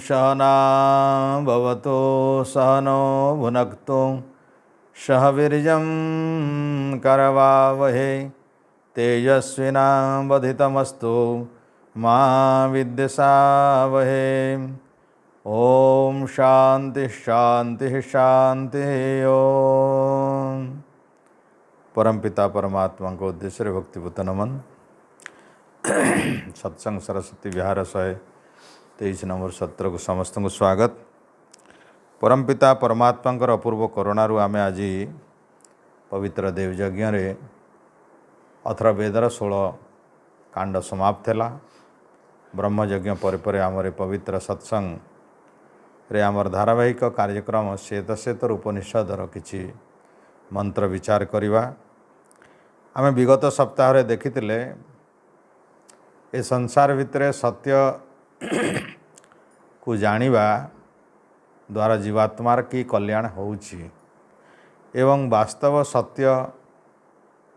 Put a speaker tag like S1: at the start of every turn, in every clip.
S1: सहना भवतु सहनो भुनक्तु सह वीर्यं करवावहे तेजस्विनावधितमस्तु मा विद्विषावहे। ओम शांति शांति शांति। ओम। परमपिता परमात्मा को उद्देश्य भक्तिपूत नमन। सत्संग सरस्वती विहार 123 नंबर सत्र को समस्त को स्वागत। परमपिता परमात्मा अपूर्व करुणारू आमे आज पवित्र देवयज्ञ अथर्ववेदर 16 कांड समाप्त है। ब्रह्मयज्ञ पर आमर पवित्र सत्संग रे आमर धारावाहिक कार्यक्रम श्वेतश्वेतर उपनिषदर किछि मंत्र विचार करिवा। आमे विगत सप्ताह रे देखिथिले ए संसार भितर सत्य को जानिबा द्वारा जीवात्मार की कल्याण होउछि एवं वास्तव सत्य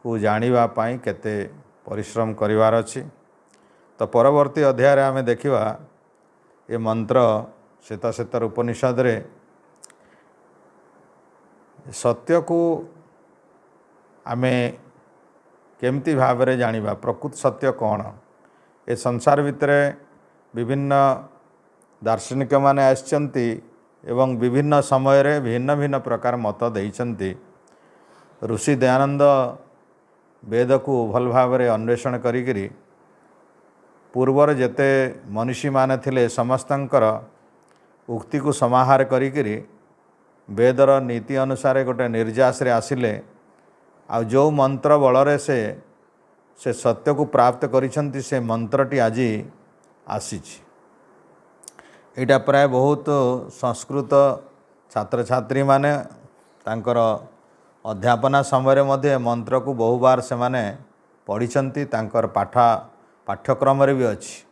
S1: को जानिबा पाई केते परिश्रम करिवार अछि। तो परवर्ती अध्याय रे आमे देखिबा ए मंत्र श्वेतश्वेतर उपनिषद रे सत्य को आमे केमती भाव रे जानिबा, प्रकृत सत्य कौन। ए संसार भितर विभिन्न दार्शनिक माने आछंती एवं विभिन्न समय रे भिन्न भिन्न प्रकार मत देइछंती। ऋषि दयानंद वेद को भल भाव रे अन्वेषण करिकरी पूर्वर जेते मनुष्य माने थिले समस्तंकर उक्ति को समाहार करिकरी वेदर नीति अनुसार गोटे निर्यास रे आसिले। आ जो मंत्र बलरे से सत्य को प्राप्त करिसंती से मंत्रटी आज आसीछि। एटा प्राय बहुत संस्कृत छात्र छात्री माने तांकर अध्यापना समय मध्य मंत्र को बहु बार से माने पढ़िसंती। तांकर पाठ्यक्रम रे भी अछि।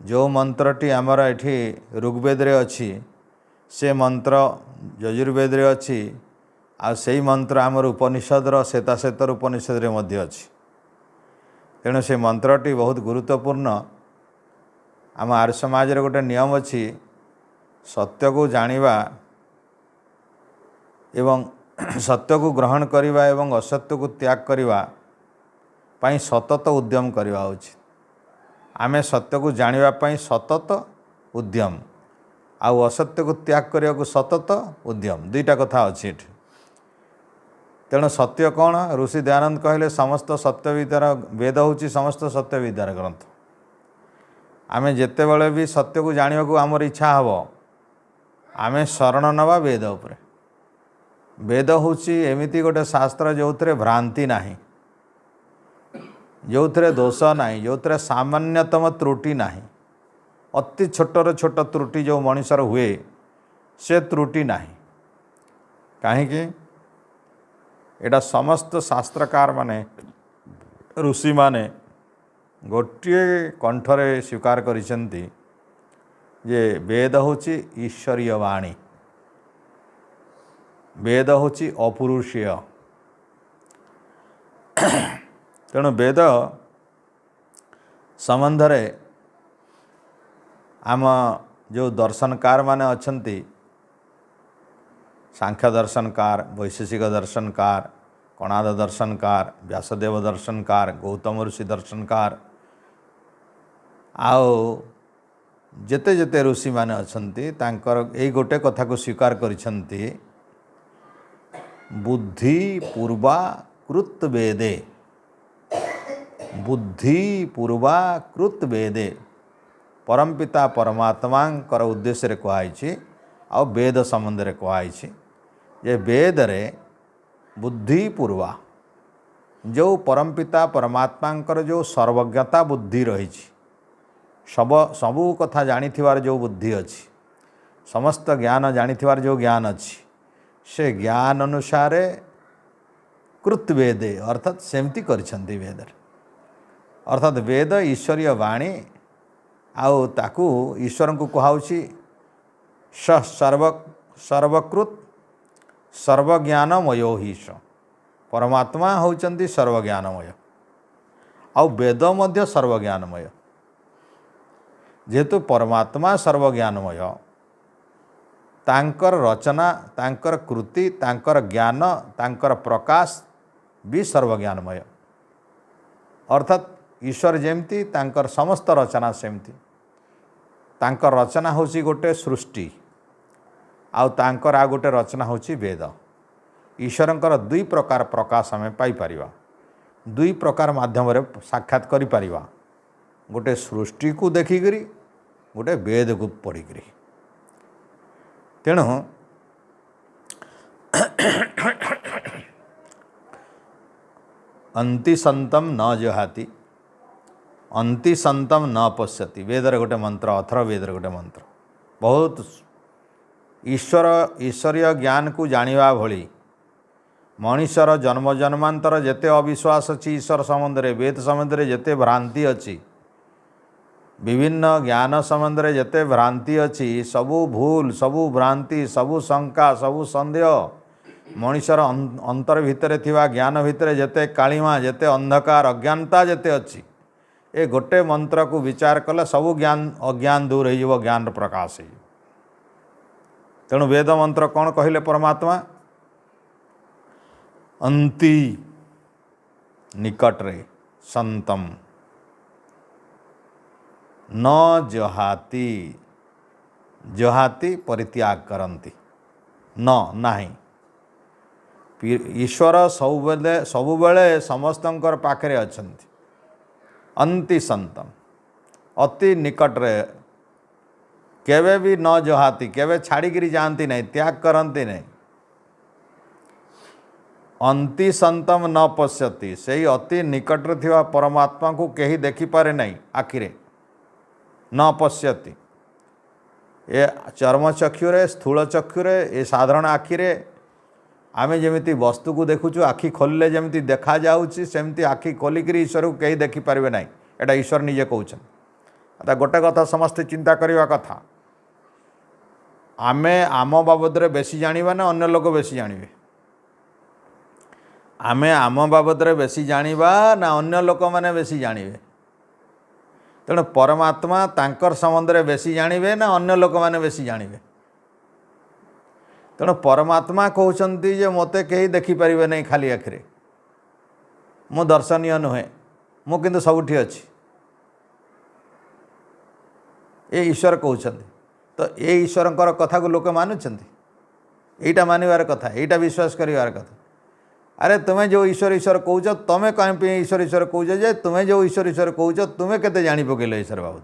S1: जो मंत्रटी आमर एठी ऋग्वेद रे अछि से मंत्र यजुर्वेद रे अछि। आ सेही मंत्र आमर उपनिषदर श्वेतश्वेतर उपनिषद रे मध्य अछि। तेणु से मंत्रटी बहुत गुरुत्वपूर्ण। आम आर्य समाज रे गोटे नियम अछि, सत्य को जानिबा एवं सत्य को ग्रहण करिबा एवं असत्य को त्याग करिबा पाई सतत उद्यम करिबा उचित। आमे सत्य को जानिबा पाई सतत उद्यम आउ असत्य को त्याग करिया को सतत उद्यम दुईटा कथा अछि। तेणु सत्य कौन, ऋषि दयानंद कहले समस्त सत्य विद्यार वेद होची समस्त सत्य विद्यार ग्रंथ। आमे जेते बेले भी सत्य को जानिबा को आमर इच्छा हबो आमे शरण नवा वेद उपरे। वेद होची एमिति गोटे शास्त्र जो थरे भ्रांति नाही, जो थरे दोष नाही, जो थरे सामान्यतम त्रुटि नाही। अति छोटर छोट त्रुटि जो मनुष्यर हुए से त्रुटि नाही। काहेकि एटा समस्त शास्त्रकार माने ऋषि माने गोटे कंठरे स्वीकार करिसेंती जे वेद होची ईश्वरीय वाणी, वेद होची अपरुषीय। तेणु वेद संबंध रे आम जो दर्शनकार माने अछंती, सांख्य दर्शनकार, वैशेषिक दर्शनकार, कणाद दर्शनकार, व्यासदेव दर्शनकार, गौतम ऋषि दर्शनकार आओ जेते जेते ऋषि माने अछंती तांकर एई गोटे कथा को स्वीकार करिसंती, बुद्धि पूर्वा कृत वेदे, बुद्धि पूर्वा कृत वेदे। परमपिता परमात्मांकर उद्देश्य रे कहाइछि आ वेद संबंध रे कहाइछि जे वेद रे बुद्धि पूर्वा जो परमपिता परमात्मांकर जो सर्वज्ञता बुद्धि रहिछि, सबु कथा जानिथिवार जो बुद्धि अछि, समस्त ज्ञान जानिथिवार जो ज्ञान अछि, से ज्ञान अनुसार कृत वेदे अर्थात सेमती करिसंती वेद रे। अर्थात वेद ईश्वरीय वाणी आउ ताकू ईश्वर को कहाउछि सर्वकृत सर्वज्ञानमयो ही स। परमात्मा होचंती सर्वज्ञानमय आउ वेद मध्य सर्वज्ञानमय। जेहेतु परमात्मा सर्वज्ञानमय तांकर रचना तांकर कृति तांकर ज्ञान तांकर प्रकाश भी सर्वज्ञानमय अर्थात ईश्वर जेमती तांकर समस्त रचना सेमती तांकर रचना होची गोटे सृष्टि आउ तांकर आ गोटे रचना होची वेद ईश्वरंकर दुई प्रकार प्रकाश आम पाइपर दुई प्रकार माध्यम साक्षात करि परिबा गोटे सृष्टि को देखिकरी गोटे वेद को पढ़िकरी तेणु अंति संतम न जहाति अंति संतम न पश्यति वेदर गोटे मंत्र अथर्व वेदर गोटे मंत्र बहुत ईश्वरीय ज्ञान को जानिबा भली मनुष्यर जन्म जन्मांतर जेते अविश्वास अच्छी ईश्वर संबंध वेद संबंध जेते भ्रांति अच्छी विभिन्न ज्ञान संबंध जेते भ्रांति अच्छी सबू भूल सबू भ्रांति सबू शंका सबू संदेह मनुष्यर अंतर भितर थिवा ज्ञान भितर जेते कालिमा जेते अंधकार अज्ञानता जेते अच्छी ए गोटे मंत्र को विचार कले सबू ज्ञान अज्ञान दूर हो ज्ञान प्रकाश हो तेणु वेद मंत्र कौन कहले परमात्मा अंति निकटरे संतम न जहाति जहाति परित्याग करती न नाही ईश्वर सबुबले समस्तंकर पाखरे अछंती अंति संतम अति निकटरे केवे भी न जहाती केवे छाड़िकी जाती नहीं त्याग करती नहीं अंति संतम न पश्यति से अति निकटरे थिवा परमात्मा को कहीं देखिपारे नहीं आखिरे न पश्यति ए चर्म चक्षुरे स्थूल चक्षुरे ए साधारण आखिरे आमे जेमिति वस्तु को देखुचु आखि खोलिले जेमिति देखा जाउची सेमिति आखि खोलिकरी ईश्वर को कहीं देखिपारे नहीं एटा ईश्वर निजे कहउछन अता गोटे कथा समस्ते चिंता करवा कथा आमे आम बाबद बेसी जानिबा ना अन्य लोक बेसी जानिबे आमे आम बाबद बेसी जानिबा ना अन्य लोक माने बेसी जानिबे तेणु परमात्मा तांकर संबंध में बेसी जानिबे ना अन्य लोक माने बेसी जानिबे तेणु परमात्मा कहउछंती जे मते कहीं देखिपारे नहीं खाली आखिरे मो दर्शनीय नुहे मु किंतु सबुठी अच्छी ये ईश्वर कहउछंती तो ये ईश्वरंकर कथा को लोक मानुछंती एटा मानिबार कथा एटा विश्वास करिवार कथा अरे तुम्हें जो ईश्वर ईश्वर कहूच तुम्हें कहीं ईश्वर ईश्वर कहूच जे तुम्हें जो ईश्वर ईश्वर कहूच तुम्हें केते जानी पकेल ईश्वर बाबद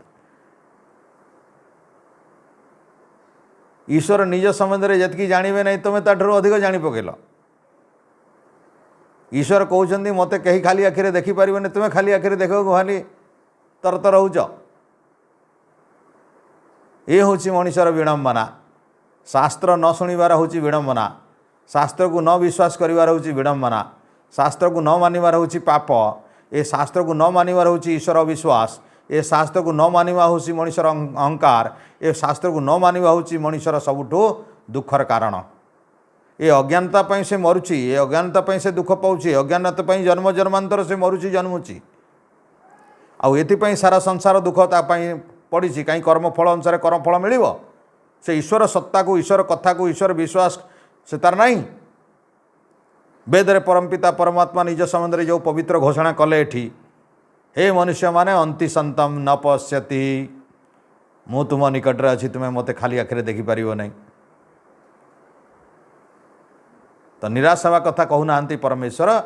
S1: ईश्वर निज संबंध में जितकी जानवे नहीं तुम्हें ताठू अधिक जानी पकेल ईश्वर कहते मत कहीं खाली आखिरे देखिपारे तुम्हें खाली आखिरे देख खाली तरतर होच ये हूँ मनुष्यर विडंबना शास्त्र न शुणिबार हूँ विडंबना शास्त्र को न विश्वास करिवार हूँ विडंबना शास्त्र को न मानिबार हूँ पाप ए शास्त्र को न मानिबार हूँ ईश्वर अविश्वास ए शास्त्र को न मानिबा हूँ मनुष्यर अहंकार ए शास्त्र को न मानिबा हूँ मनुष्यर सबुठू दुखर कारण ये अज्ञानता से मरुची ये अज्ञानता से दुख पाऊँ अज्ञानता जन्म जन्मांतर से मरुची जन्मुची आउ सारा संसार दुख पड़ी कहीं कर्मफल अनुसार कर्मफल मिल से ईश्वर सत्ता को ईश्वर कथा को ईश्वर विश्वास से तार नहीं वेदरे परमपिता परमात्मा निज संबंध में जो पवित्र घोषणा कले एठी हे मनुष्य माने अंति संतम न पश्यति मु तुम निकटरे अच्छी तुम्हें मत खाली आखिरे देखिपार नहीं तो निराश हवा कथा कहूना परमेश्वर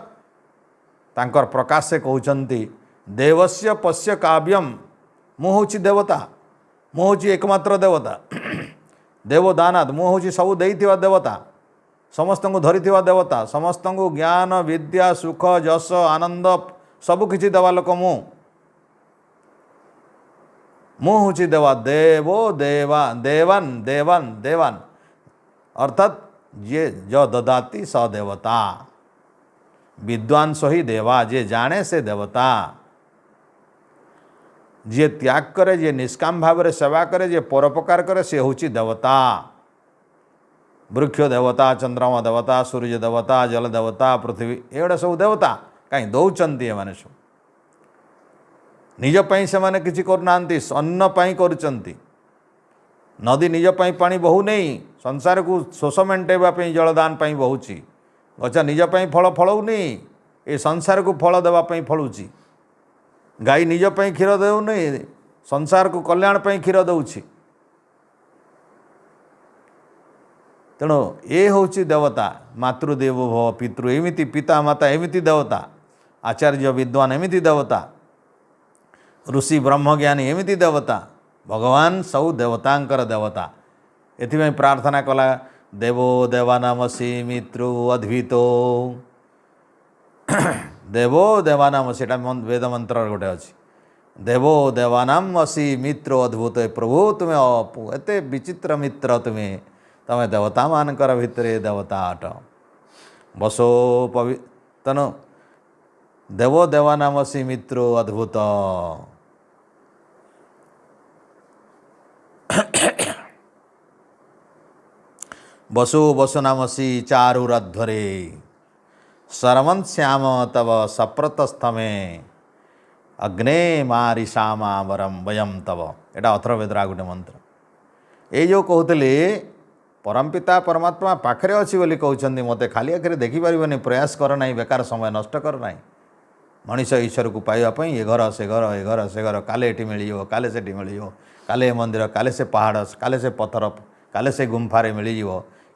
S1: तांकर प्रकाश से कहउचंती देवस्य पश्य काव्यम मु हूँ देवता मु हूँ एकमात्र देवता देवदानाद मु हूँ सबू देइथिवा देवता समस्त को धरी देवता समस्त को ज्ञान विद्या सुख जश आनंद सबकि देवा लोक मु हूँ देवा देवो देवा देवान देवान देवान अर्थात जे जो ददाती स देवता विद्वान सही देवा जे जाने से देवता जे त्याग करे जे निष्काम भाव में सेवा करे जे परोपकार करे से हूँ देवता वृक्ष देवता चंद्रमा देवता सूर्य देवता जल देवता पृथ्वी एगुड़ा सब देवता कहीं दौरान एम सब निज पई से माने किछि करनांती अन्न पई करूचंती नदी निज पई पानी बहु नहीं संसार को शोष मेंटेवा पई जलदान पई बहुची गछ निज पई फल फलौ नहीं ए संसार को फल देवा पई फलुची गाई निज पई क्षीर देउ नहीं संसार को कल्याण पई क्षीर दउची तेणु ये हूँ देवता मातृदेव भव पितृ एमिति पिता माता एमिति देवता आचार्य विद्वान एमिति देवता ऋषि ब्रह्मज्ञानी एमिति देवता भगवान सब देवतांकर देवता एथि प्रार्थना कला देवो देवानामसी मित्रो अद्वितो देवो देवानाम सेटा वेद मंत्र गोटे अच्छी देवो देवानाम असी मित्र अद्भुत प्रभु तुम्हें एते विचित्र मित्र तुम्हें तमें देवता मानकर भितरे देवता अट बसो तेणु देवो देवानामसी मित्रो अद्भुत बसु बसुनामसी चारुरध्वरे सरवंत श्याम तव सप्रतस्थमे अग्ने मारिषामा वरम वयम तव एटा अथर्ववेदरा गोटे मंत्र ये जो कहते परमपिता परमात्मा पाखरे अच्छी बोली कहते मते खाली आखिरे देखिपारे प्रयास कर ना बेकार समय नष्ट कर ना मनीष ईश्वर को पाइबा ये घर से घर ए घर से घर काले एटी मिल काले से मिल काले मंदिर काले से पहाड़ काले से पत्थर काले से गुंफारे मिल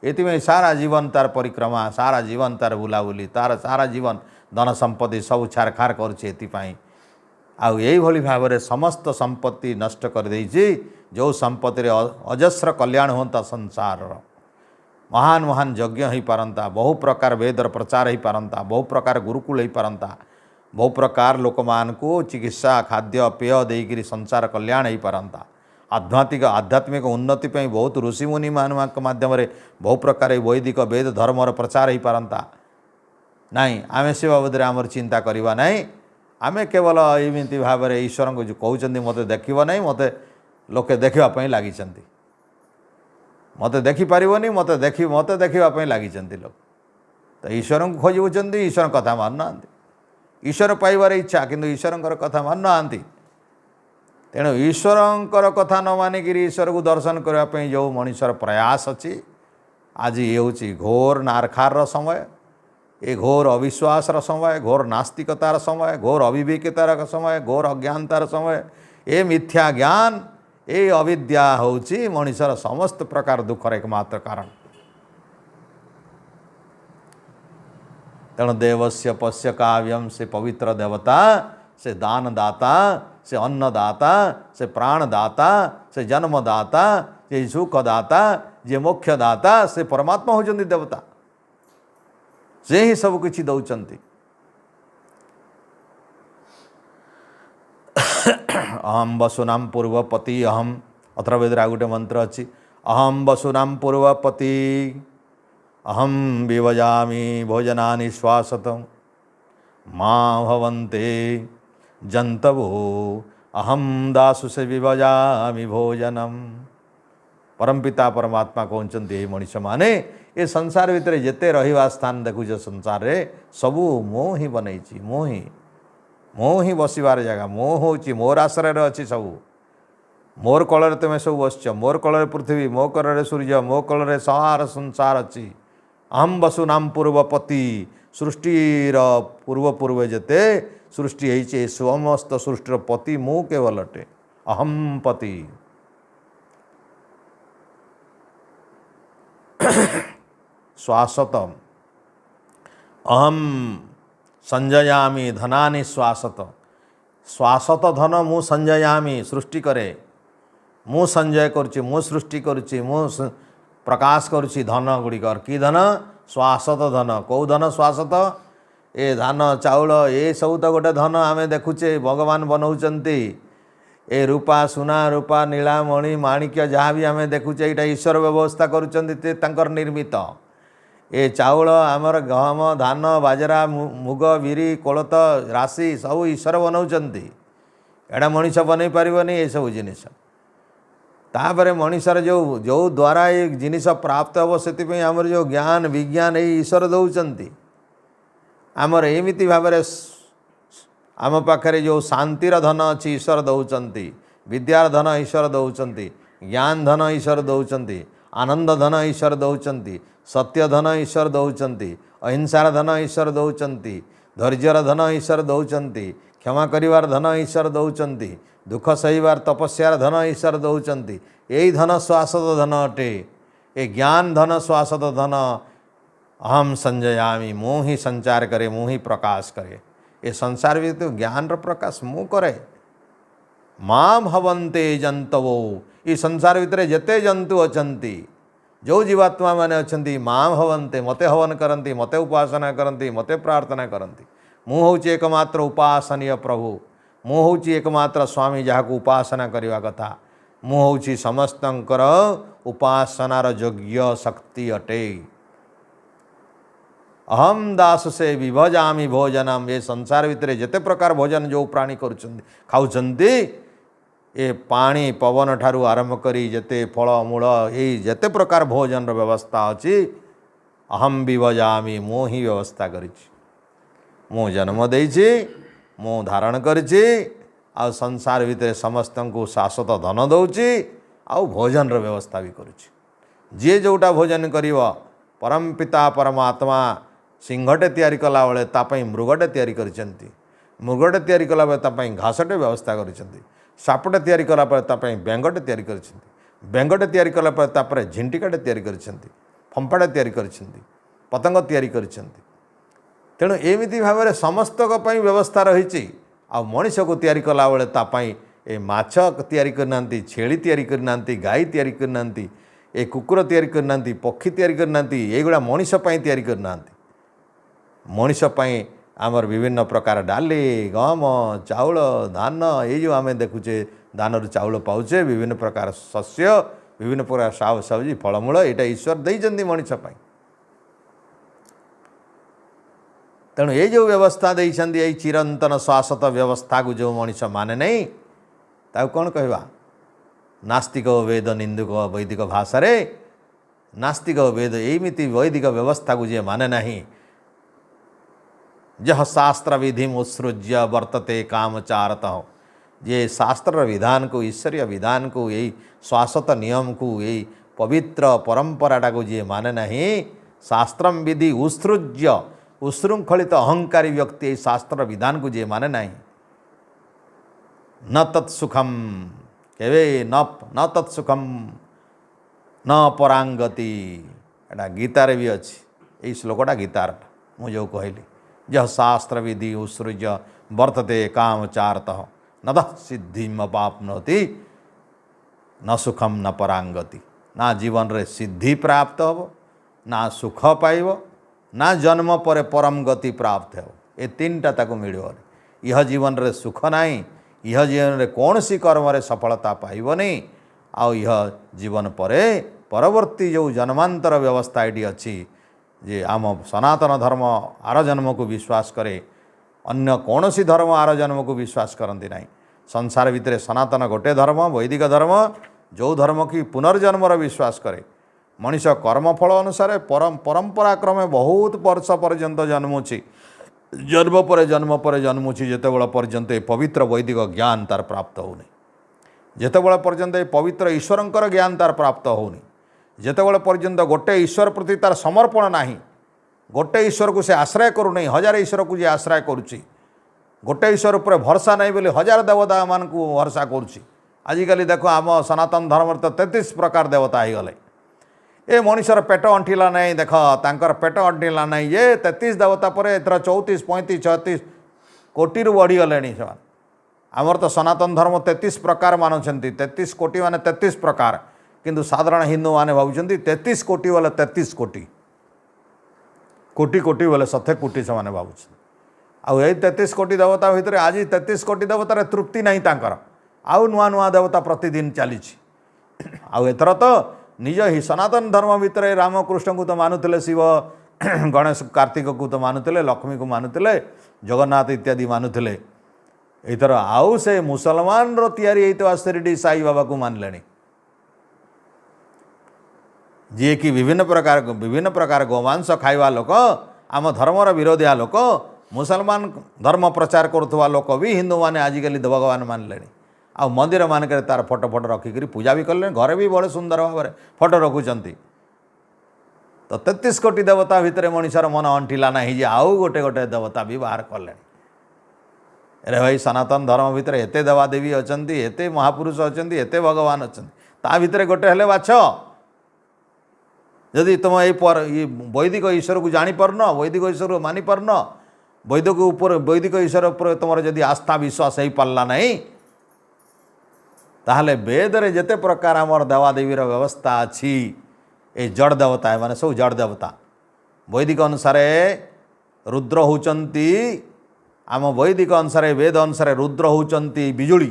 S1: ये सारा जीवन तार परिक्रमा सारा जीवन तार बुलाबुली तार सारा जीवन धन संपत्ति सब छारखार करुँच यही भाव में समस्त संपत्ति नष्ट कर देइछि जो संपत्ति अजस्र कल्याण होता संसार महान महान यज्ञ हो पारंता बहु प्रकार वेदर प्रचार हो पारंता बहु प्रकार गुरुकुल हो पारंता बहु प्रकार लोक मान को चिकित्सा खाद्य पेय देकर संसार कल्याण हो पारंता आध्यात्मिक उन्नति पे बहुत ऋषिमुनि मान माध्यम बहु प्रकार वैदिक वेद धर्मर प्रचार हो पारंता नाई आमे से बाबद आमर चिंता करवा नाई आमे केवल एमती भाव में ईश्वर को जो कहते मत देखो ना मत लोके देखापी लगी मत देखिपार मत देखापी लगी लोक तो ईश्वर को खोजुंट ईश्वर कथा मानुना ईश्वर पाइबार इच्छा किंतु ईश्वर कथा मानुना तेणु ईश्वर कथा न मानिक ईश्वर को दर्शन करने जो मनुष्यर प्रयास अच्छी आज ये हूँ घोर नारखार समय ये घोर अविश्वास समय घोर नास्तिकतार समय घोर अविवेकतार समय घोर अज्ञानतार समय ये मिथ्या ज्ञान ये अविद्या हूँ मनुष्यर समस्त प्रकार दुखर एकमात्र कारण तेणु देवस्य पश्य काव्यम से पवित्र देवता से दानदाता से अन्नदाता से प्राणदाता से जन्मदाता से सुखदाता जे मोक्षदाता से परमात्मा होचंदी देवता से ही सब किछि दौचंती अहम वसुनाम पूर्वपति अहम अथर्ववेदरा गोटे मंत्र अच्छी अहम वसुनाम पूर्वपति अहम विभजामि भोजनानि श्वासतम् मां भवन्ते जंतवो अहम दासु से विभजामि भोजनम परमपिता परमात्मा कहते ये मनीष माने ये संसार भितर जेते रहिबा स्थान देखुछ संसार रे सबू मो ही बनैछि मो ही बसिबार जगह मो होछि मोर आश्रय अच्छी सबू मोर कलर तुम सब बसच मोर कलर पृथ्वी मो कलर सूर्य मो कलर सार संसार अच्छी अहम वसुनाम पूर्वपति सृष्टिर पूर्व पूर्व जेते सृष्टि है समस्त सृष्टिर पति मु केवल अटे अहम पति श्वासत अहम संजयामी धनानि श्वासत श्वासत धन मु संजयामी सृष्टि करे मु संजय करुच्ची मु सृष्टि करुच्ची मु प्रकाश करुच्ची धन गुड़िकर कि धन श्वासत धन कौ धन श्वासत ए धान चाउल ये सब तो गोटे धन आम देखुचे भगवान बनाऊँच ए रूपा सुना रूपा नीला मणि माणिक्य जहाँ भी आम देखुचे यहाँ ईश्वर व्यवस्था कर निर्मित ए चाउल आमर गहम धान बाजरा मुग बिरी कोलथ राशि सब ईश्वर बनाऊँच एटा मनीष बन पारनी ये सब जिनिस तापर मनीषर जो जो द्वारा ये जिनिस प्राप्त हे से आमर जो ज्ञान विज्ञान ये ईश्वर दौरान आमर एमिति भाव आम पाखे जो शांतिर धन अच्छी ईश्वर दौरान, विद्यार धन ईश्वर दौरान, ज्ञान धन ईश्वर दौरान, आनंद धन ईश्वर दौरान, सत्य धन ईश्वर दौरान, अहिंसार धन ईश्वर दौरान, धैर्यर धन ईश्वर दौरान, क्षमा करिवार धन ईश्वर दौरान, दुख सहिबार तपस्यार धन ईश्वर दौरान। यही धन शाश्वत धन अटे। ये ज्ञान धन शाश्वत धन अहम संजयामी, मु ही संचार करे, मु ही प्रकाश करे। ये संसार भी तो ज्ञान रो प्रकाश मु करे। माम हवंते जंतवो, ये संसार भितर जेते जंतु अछंती, जो जीवात्मा माने अछंती माम हवंते, मते हवन करंती, मते उपासना करंती, मते प्रार्थना करंती। मु होची एकमात्र उपासनीय प्रभु, मु होची एकमात्र स्वामी जहाकू उपासना करिवा कथा, मु होची समस्तंकर उपासनार योग्य शक्ति अटे। अहम दास से विभजामी भोजनम, ये संसार भितर जेते प्रकार भोजन जो प्राणी करुछंती खाउछंती, ये पानी पवन ठारू आरंभ करी जेते फल मूल ये जेते प्रकार भोजन व्यवस्था अच्छी, अहम विभजामी, मु ही व्यवस्था करिछि। मु जन्म देइछि, मु धारण करिछि, आ संसार भितर समस्त को शाश्वत धन दौची, आ भोजन व्यवस्था भी करुछि। जे जोटा भोजन करिव, परम पिता परमात्मा सिंहटे तैयारी कला बेले तापाई मृगटे तैयारी करिसेंती, मृगटे तैयारी कला बेले तापाई घासटे व्यवस्था करिसेंती, सापटे तैयारी कला बेले तापाई बेंगटे तैयारी करिसेंती, बेंगटे तैयारी कला बेले तापरे झिंटिकाटे तैयारी करिसेंती, फंपाटे तैयारी करिसेंती, पतंग तैयारी करिसेंती। तेणु एमिति भाव समस्त व्यवस्था रही। आ मनीष को तैयारी कला बेले तापाई ए माछ तैयारी करना, छेली तैयारी करना, गाई तैयारी करना, ए कुकुर तैयारी करना, पक्षी तैयारी करना, एगुड़ा मनीष तैयारी करना। मनीष आमर विभिन्न प्रकार डाली गम चाउल धान, ये जो आम देखुचे धान रु चाउल पाउचे, विभिन्न प्रकार शस्य, विभिन्न प्रकार शाक सब्जी फलमूल, यहाँ ईश्वर देइछन्ति मनीष। तेणु ये जो व्यवस्था देइछन्ति, ये चिरंतन शाश्वत व्यवस्था को जो मनीष माने नहीं, ताकू कौन कहवा? नास्तिक वेद निंदुक वैदिक भाषा रे नास्तिक वेद एमिति वैदिक व्यवस्था को जे माने नहीं, जह शास्त्र विधि उत्सृज्य वर्तते कामचारत, ये शास्त्र विधान को, ईश्वरीय विधान को, यही शाश्वत नियम को, यही पवित्र परंपराटा को जे माने नहीं, शास्त्रम विधि उत्सृज्य उशृंखलित अहंकारी व्यक्ति शास्त्र विधान को जे माने नहीं, न तत्सुखम केवे न तत्सुखम न परांगति। एटा गीतार भी अच्छी, यही श्लोकटा गीतार मु जो कहली, यह शास्त्र विधि उत्सृज्य वर्तते कामचारत न सिद्धिम पाप्नोति न सुखम न परांगति। ना जीवन रे सिद्धि प्राप्त हो, ना सुख पाइब, ना जन्म पर परम गति प्राप्त हो। ये तीनटा ताको मिलियो। यह जीवन रे सुख नहीं, यह जीवन रे कौन सी कर्म रे सफलता पाइब नहीं, आ यह जीवन परे परवर्ती जो जन्मांतर व्यवस्था ये अच्छी, जे आम सनातन धर्म आर जन्म को विश्वास करे, अन्य कौन सी धर्म आर जन्म को विश्वास करती नहीं। संसार भितर सनातन गोटे धर्म, वैदिक धर्म जो धर्म की पुनर्जन्मर विश्वास करे। मनीष कर्मफल अनुसार परंपरा क्रमे बहुत वर्ष पर्यंत जन्मुची, जन्म पर जन्मुची, जिते बड़ा पर्यंत पवित्र वैदिक ज्ञान तार प्राप्त होनी, जिते बड़ा पर्यंत पवित्र ईश्वरंकर ज्ञान तार प्राप्त होनी, जिते पर्यंत गोटे ईश्वर प्रति तार समर्पण नहीं, गोटे ईश्वर को से आश्रय करू नहीं, हजार ईश्वर को जे आश्रय करुच्ची, गोटे ईश्वर पर भरसा नहीं बोले हजार देवता मान को भरसा करुच्ची। आजिकल देखो आम सनातन धर्म तो 33 प्रकार देवता हो गले। ए मनीषर पेट अंटिला नहीं, देख तांकर पेट अंटिला नहीं, ये 33 देवता पर एथर 34 35 36 कोटी रु बढ़ी गले। आमर तो सनातन धर्म 33 प्रकार मानुंट, 33 कोटी माने 33 प्रकार, किंतु साधारण हिंदू माने भावुंट 33 कोटी वाले 33 कोटी, कोटी कोटी बोले 100 कोटी से माने भावुं। आउ 33 कोटी देवता भितर आज 33 कोटी देवतार तृप्ति नहीं तांकर, आउ नुआ नुआ देवता प्रतिदिन चली। आउ एथर तो निज ही सनातन धर्म भितर रामकृष्ण को तो मानुले, शिव गणेश कार्तिक को तो मानुले, लक्ष्मी को मानुले, जगन्नाथ इत्यादि मानुले। एथर आउ से मुसलमान तैयारी होता शिरडी साई बाबा को मानले, जी कि विभिन्न प्रकार गोमांस खाइबा लोक, आम धर्मर विरोधिया लोक, मुसलमान धर्म प्रचार करुवा लोक भी हिंदू मैंने आजिकल भगवान मानले आ मंदिर मानक तार फोटो फोटो रखिक पूजा भी कले घरे भी बड़े सुंदर भाव में फोटो रखुंट। तो 33 कोटी देवता भितर मनुष्यर मन अंटिला ना जे आउ गोटे गोटे देवता भी बाहर कले। अरे भाई सनातन धर्म भितर एते देवादेवी अच्छा एते महापुरुष अच्छा एते भगवान अच्छा ता भितर गोटे हेले बाछ जदि तुम ये वैदिक ईश्वर को जानीपारन वैदिक ईश्वर को मानिपारन वैदिक ईश्वर उपर तुम जदि आस्था विश्वास हो पारा ना ताहले वेद रे जेते प्रकार आमर देवादेवीर व्यवस्था अच्छी ये जड़ देवता माने सब जड़ देवता वैदिक अनुसार रुद्र होचंती आम वैदिक अनुसार वेद अनुसार रुद्र होचंती बिजुली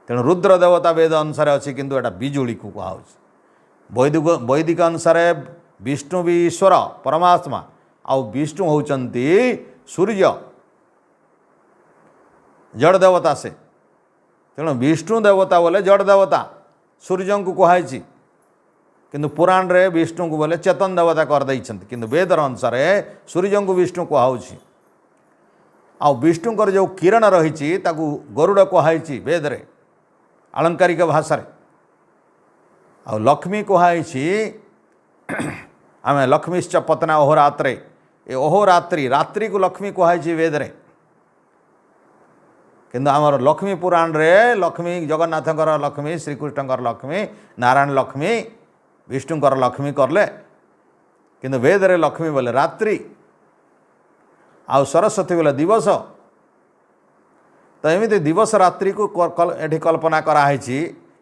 S1: तेणु रुद्र देवता वेद अनुसार अच्छी किंतु एटा बिजुली को कहुच वैदिक अनुसार विष्णु भी ईश्वर परमात्मा आउ विष्णु होचंती सूर्य जड़ देवता से तेणु विष्णु देवता बोले जड़ देवता सूर्य को कहुई किंतु पुराण रे विष्णु को बोले चेतन देवता कर देइछंती किंतु वेदर अनुसार सूर्य को विष्णु कहुची आ विष्णुकर जो किरण रही ताकू गरुड़ कहुई वेद रे आलंकारिक भाषा रे आ लक्ष्मी कहुई आम लक्ष्मीश्च पतना अहोरात्रे ये अहोरात्रि रात्रि को लक्ष्मी कहुई वेद रे किंतु आमर लक्ष्मी पुराण रे लक्ष्मी जगन्नाथकर लक्ष्मी श्रीकृष्णकर लक्ष्मी नारायण लक्ष्मी विष्णुकर लक्ष्मी करले किंतु वेद रे लक्ष्मी बोले रात्रि आ सरस्वती बोले दिवस। तो एमती दिवस रात्रि को एठी कल्पना कराई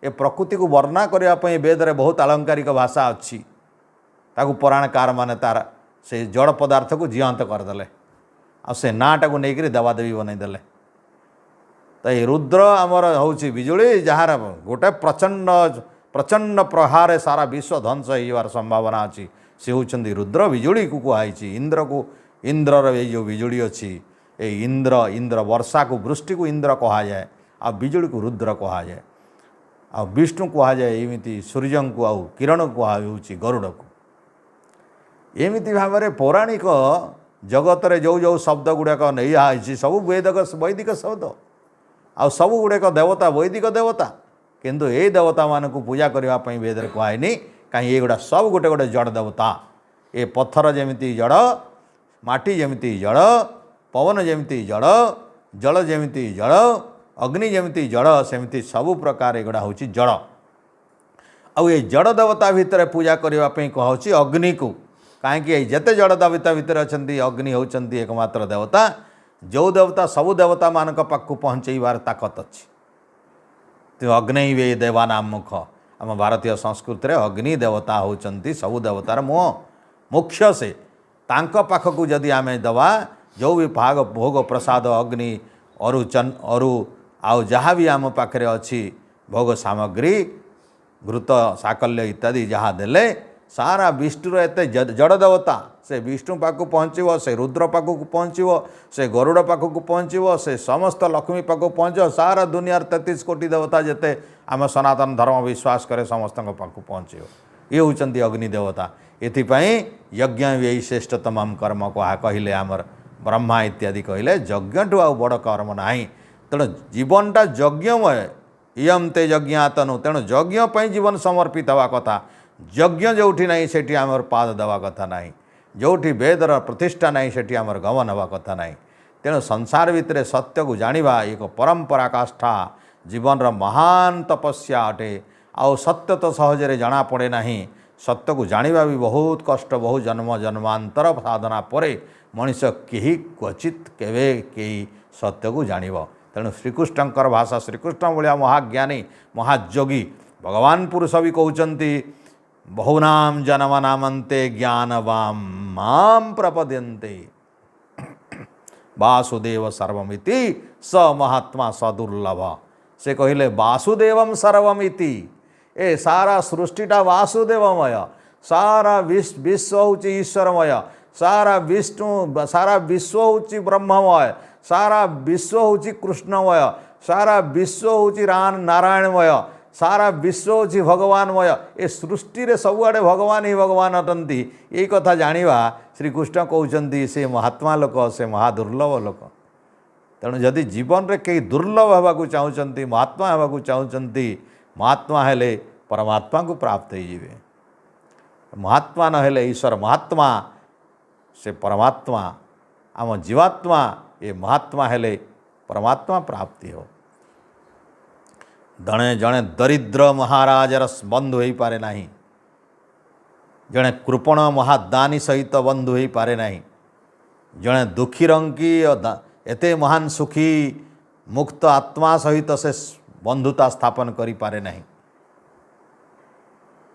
S1: ए प्रकृति को वर्णना करने वेद रे बहुत आलंकारिक भाषा अच्छी ताकू पुराणकार माने तार से जड़ पदार्थ को जीवंत करदे आ से नाटा को लेकर देवादेवी बनईदे। तो ये रुद्र आमर हूँ बिजुली जार गोटे प्रचंड प्रचंड प्रहार सारा विश्व ध्वंस होवार संभावना अच्छी सी होती रुद्र बिजुली को कहुई इंद्र को इंद्रर ये जो बिजुली अच्छी ये इंद्र इंद्र वर्षा को वृष्टि को इंद्र कह जाए आ बिजुली को रुद्र कह जाए आ विष्णु कह जाए एमती सूर्य को आउ किरण कहुची गरुड़ को एमती भाव में पौराणिक जगत रे जो जो शब्द गुड़ाक नहीं सब वैदिक शब्द आ सब गुड़ाक देवता वैदिक देवता किंतु ये देवता मान को पूजा करने वेद कहनी कहीं ये गुड़ा सब गोटे गोटे जड़ देवता ये पत्थर जमीती जड़ माटी जमीती जड़ पवन जमीती जड़ जल जमीती जड़ अग्नि जमीती जड़ सेमती सबु प्रकार एगुड़ा हूँ जड़ आउ ये जड़ देवता भितर पूजा करने कहूँ अग्नि को कहीं जिते जड़ देवता भितर अच्छा अग्नि होती एकमात्र देवता जो देवता सबु देवता मानक पाखु पहुँचवार ताकत अच्छी तो अग्नि वे देवानाम मुख आम भारतीय संस्कृति रे अग्नि देवता होचंती सबु देवतार मुख्य से तांक पाखक जदि आम दवा जो भी भाग भोग प्रसाद अग्नि अरु आउ जहाँ भी आम पाखे अच्छी भोग सामग्री घृत साकल्य इत्यादि जहाँ देले सारा विष्णुर एते जड़ देवता से विष्णु पाखु पहुँचो से रुद्र पाखु पहुँचो से गरुड़ पाखु पहुँचो से समस्त लक्ष्मी पाखु पहुँचो सारा दुनियार 33 कोटी देवता जेते आम सनातन धर्म विश्वास करे समस्त पाखु पहुँचो ये होचंती अग्नि देवता एथिपाई यज्ञ यही श्रेष्ठतम कर्म कहले आमर ब्रह्मा इत्यादि कहले यज्ञ ठू आ बड़ कर्म ना तेणु जीवनटा यज्ञमय इयम ते यज्ञा तनु तेणु यज्ञ जीवन समर्पित हवा कथा यज्ञ जोठी नहीं सेठी आमर पाद देवा कथा नहीं जोठी वेदर प्रतिष्ठा नहीं सेठी आमर गमन हवा कथा नहीं तेणु संसार भितर सत्य को जानिबा एक परंपरा काष्ठा जीवन महान तपस्या अटे आउ सत्य तो सहजरे जना पड़े नहीं सत्य को जानिबा भी बहुत कष्ट बहुत जन्म जन्मांतर साधना परे मनीष कहीं क्वचित केवे कई सत्य को जानिब तेणु श्रीकृष्णकर भाषा श्रीकृष्ण भाया महाज्ञानी महायोगी भगवान पुरुष भी कहते बहुनाम जन्मनामन्ते ज्ञानवाम माम प्रपद्यन्ते वासुदेव सर्वमिति स महात्मा सदुर्लभ से कहले वासुदेवम सर्वमिति ए सारा सृष्टिटा वासुदेवमय सारा विश्व हूँ ईश्वरमय सारा विश्व हूँ ब्रह्ममय सारा विश्व हूँ कृष्णमय सारा विश्व हूँ नारायणमय सारा विश्व होची भगवानमय ए सृष्टि रे सबुआडे भगवान ही भगवान अटंती यही कथा जानिबा श्रीकृष्ण कहउचंती से महात्मा लोक से महादुर्लभ लोक। तेणु जदि जीवन रे कई दुर्लभ होगाकू चाहूँगी महात्मा होगाकू चाहूँगी महात्मा हेले परमात्मा को प्राप्त होइजिवे। महात्मा न हेले ईश्वर महात्मा से परमात्मा आम जीवात्मा ये महात्मा हेले परमात्मा प्राप्ति हो। जड़े जड़े दरिद्र महाराजार बंधु हो पारे नहीं, जड़े कृपण महादानी सहित बंधु हो पारे नहीं, जड़े दुखी रंगी एते महान सुखी मुक्त आत्मा सहित से बंधुता स्थापन करि पारे नहीं।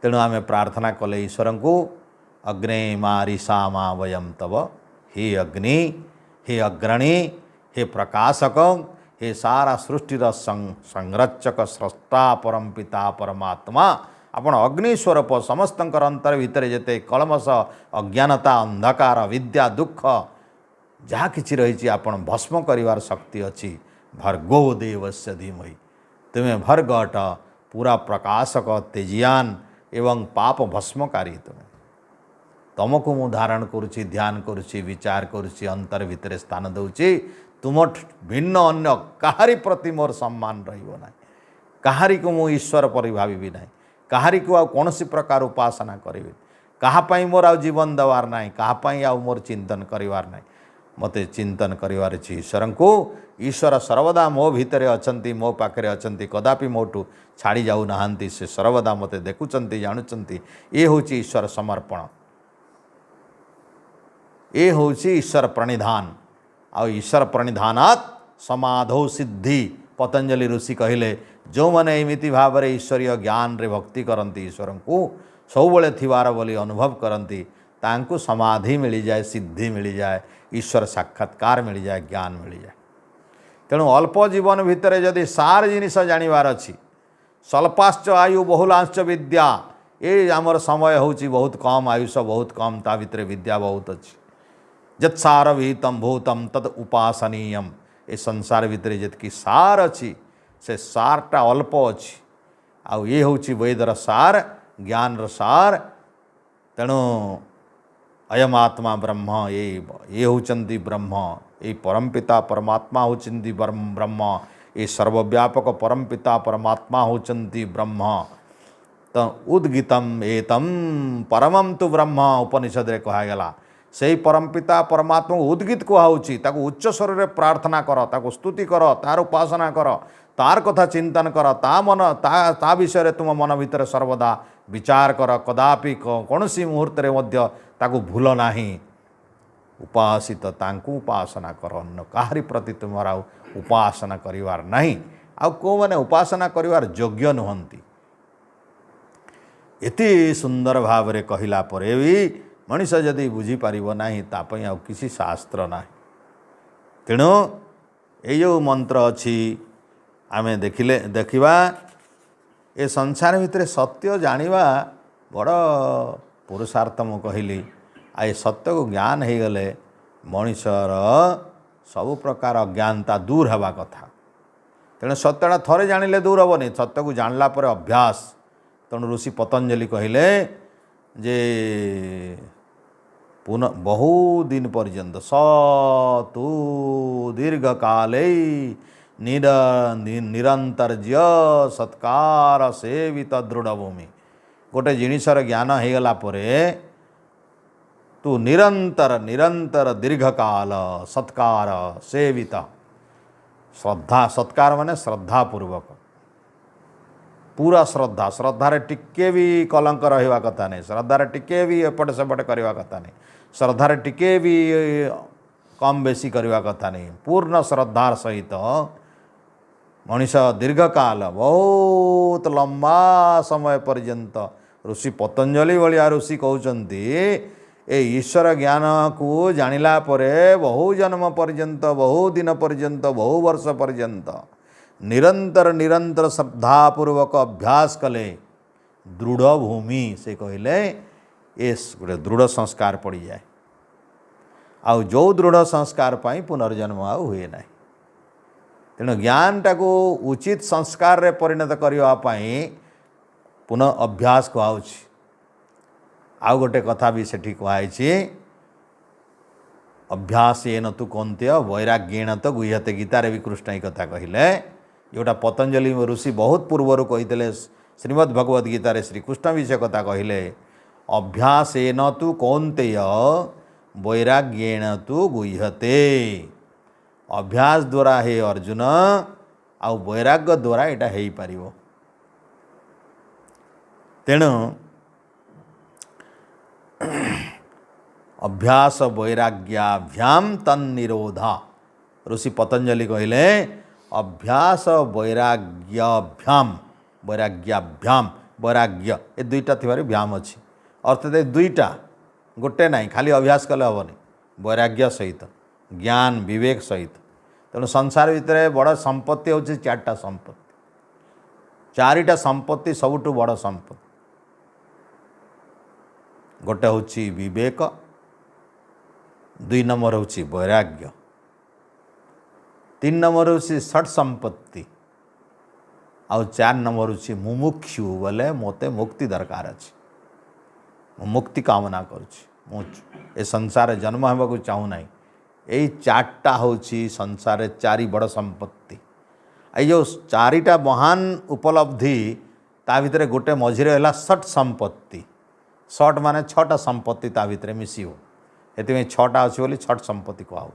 S1: तेणु आमे प्रार्थना कले ईश्वर को अग्ने मारिषा मा वयम तब हे अग्नि हे अग्रणी हे प्रकाशक हे सारा सृष्टिर संरक्षक स्रष्टा परम पिता परमात्मा आपण अग्नि स्वरूप समस्तंकर अंतर भितर जेते कलमश अज्ञानता अंधकार विद्या दुख जहाँ किछि रही आपण भस्म करिवार शक्ति अच्छी। भर्गो देवस्य धीमहि तुम्हें भर्गट पूरा प्रकाशक तेजियान एवं पाप भस्मकारी तुम्हें तुमको मु धारण करुच्ची ध्यान करुच्ची विचार करुच्ची अंतर भितर स्थान दूची तुम भिन्न अन्य काहारी प्रति मोर सम्मान रहिबो ना, काहारी को मु ईश्वर परि भाविबी ना, काहारी को कौनसी प्रकार उपासना करिबी, काहापाई मोर आ जीवन देवार ना, काहापाई आ मोर चिंतन करिवार ना, मते चिंतन करिवार अछि ईश्वर को। ईश्वर सर्वदा मो भितर अछंती मो पाखरे अछंती कदापि मोटू छाड़ी जाऊ नाहंती, से सर्वदा मते देखुचंती जानुचंती। ये होची ईश्वर समर्पण, ये होची ईश्वर प्रणिधान। आ ईश्वर प्रणिधानात् समाधौ सिद्धि पतंजलि ऋषि कहले जो मैंने एमिति भाव में ईश्वरीय ज्ञान रे भक्ति करती ईश्वर को सबुले थिवार बोली अनुभव करती तांकु समाधि मिल जाए, सिद्धि मिल जाए, ईश्वर साक्षात्कार मिल जाए, ज्ञान मिल जाए। तेणु अल्प जीवन भितर जदि सार जिनिस जानिबार अछि, स्वल्पाश्च आयु बहुलांश्च विद्या, ये आमर समय होची बहुत कम, आयुष बहुत कम, ता भितर विद्या बहुत अच्छी। जत्सार विहितम भूतम तद उपासनीयम, ए संसार भितर जितकी सार अच्छी से सारटा अल्प अच्छी, आउ ये होची वेदर सार ज्ञान सार। तेणु अयम आत्मा ब्रह्म, ये होचंती ब्रह्म, ये परमपिता परमात्मा होचंती ब्रह्म, ये सर्वव्यापक परमपिता परमात्मा होचंती ब्रह्म। तो उद्गीतम एतम परमम तु ब्रह्म उपनिषद रे कहागला। से परमपिता परमात्मा उद्गीत कहुची, ताको उच्च स्वर रे प्रार्थना कर, ताको स्तुति कर, तार उपासना कर, तार कथा चिंतन कर, ता मन ता विषय रे तुम मन भितर सर्वदा विचार कर, कदापि कौनसी मुहूर्त रे मध्य ताको भूल नाही। उपासित तांकु उपासना कर, अन्य काहारी प्रति तुम्हारा उपासना करिवार नहीं। आ को माने उपासना करिवार योग्य नुहंती। एति सुंदर भाव रे कहिला परे भी मनुष्य जदि बुझी पारिबो नाही, तापई आ किसी शास्त्र नाही। तेणु ये जो मंत्र अच्छी आमे देखिबा ए संसार भितर सत्य जानिबा बड़ पुरुषार्थ मु कहली। आ ये सत्य को ज्ञान हो गले मनुष्यर सब प्रकार अज्ञानता दूर हवा कथा। तेणु सत्यटा थरे जानिले दूर हेनी, सत्य को जानला पर अभ्यास। तेणु ऋषि पतंजलि कहले जे पुनः बहु दिन पर्यंत सतु दीर्घ काले निरंतर्य सत्कार सेवित दृढ़ भूमि। गोटे जिनिसर ज्ञान हो गला परे तू निरंतर निरंतर दीर्घ काल सत्कार सेवित, श्रद्धा सत्कार माने श्रद्धा पूर्वक पूरा श्रद्धा, श्रद्धार टिके भी कलंक रहिबा कथा नहीं, श्रद्धार टिके भी एपट सेपट करवा कथा नहीं, श्रद्धार टिके भी कम बेसी करवा कथा नहीं। पूर्ण श्रद्धार सहित मनुष्य दीर्घ काल बहुत लंबा समय पर्यंत ऋषि पतंजलि भलिया ऋषि कहउचंती ए ईश्वर ज्ञान को जानिला परे बहु जन्म पर्यंत, बहु दिन पर्यंत, बहु वर्ष पर्यंत निरंतर निरंतर श्रद्धापूर्वक अभ्यास कले दृढ़ भूमि से कहले ये गोटे दृढ़ संस्कार पड़ जाए। आउ जो दृढ़ संस्कार पाई पुनर्जन्म आउ हुए ना। तेणु ज्ञानटा को उचित संस्कार रे परिणत करने पुनः अभ्यास कहुच्छी। आउ गोटे कथा भी सेठी कहुई अभ्यास ये न तु कौंत्य वैराग्येण तो गुह्यते गीतारे भी कृष्ण ये कथा कहले जोटा पतंजलि ऋषि बहुत पूर्वर कही श्रीमद् भगवद गीतारे श्रीकृष्ण भी से कथा कहले अभ्यास ये न तु कौंतेय वैराग्येण तु गुह्यते। अभ्यास द्वारा हे अर्जुन आ वैराग्य द्वारा यहाँ हो पार। तेणु अभ्यास वैराग्याभ्याम तन्निरोधा ऋषि पतंजलि कहले अभ्यास वैराग्याभ्याम वैराग्याभ्याम वैराग्य ये दुईटा थी भ्याम अच्छी अर्थात ये दुईटा गोटे ना खाली अभ्यास कले हेनी वैराग्य सहित ज्ञान विवेक सहित। तेणु संसार भितर बड़ संपत्ति हूँ चार्टा संपत्ति चारिटा संपत्ति सबुठु बड़ संपत्ति गोटे हूँ विवेक दुई नंबर हूँ वैराग्य तीन नंबर हूँ षट संपत्ति आउ चार नंबर हूँ मुमुक्षु बोले मोते मुक्ति दरकार अच्छे मुक्ति कामना करुँच संसार जन्म होगा चाहूना यही चार्टा हूँ संसार चारि बड़ संपत्ति ये जो चारिटा महान उपलब्धि ता भितर गोटे मझिरे है षट संपत्ति षट माने छटा संपत्ति ता भितर मिसिव ये छटा अच्छी बोली छठ संपत्ति कहूँ।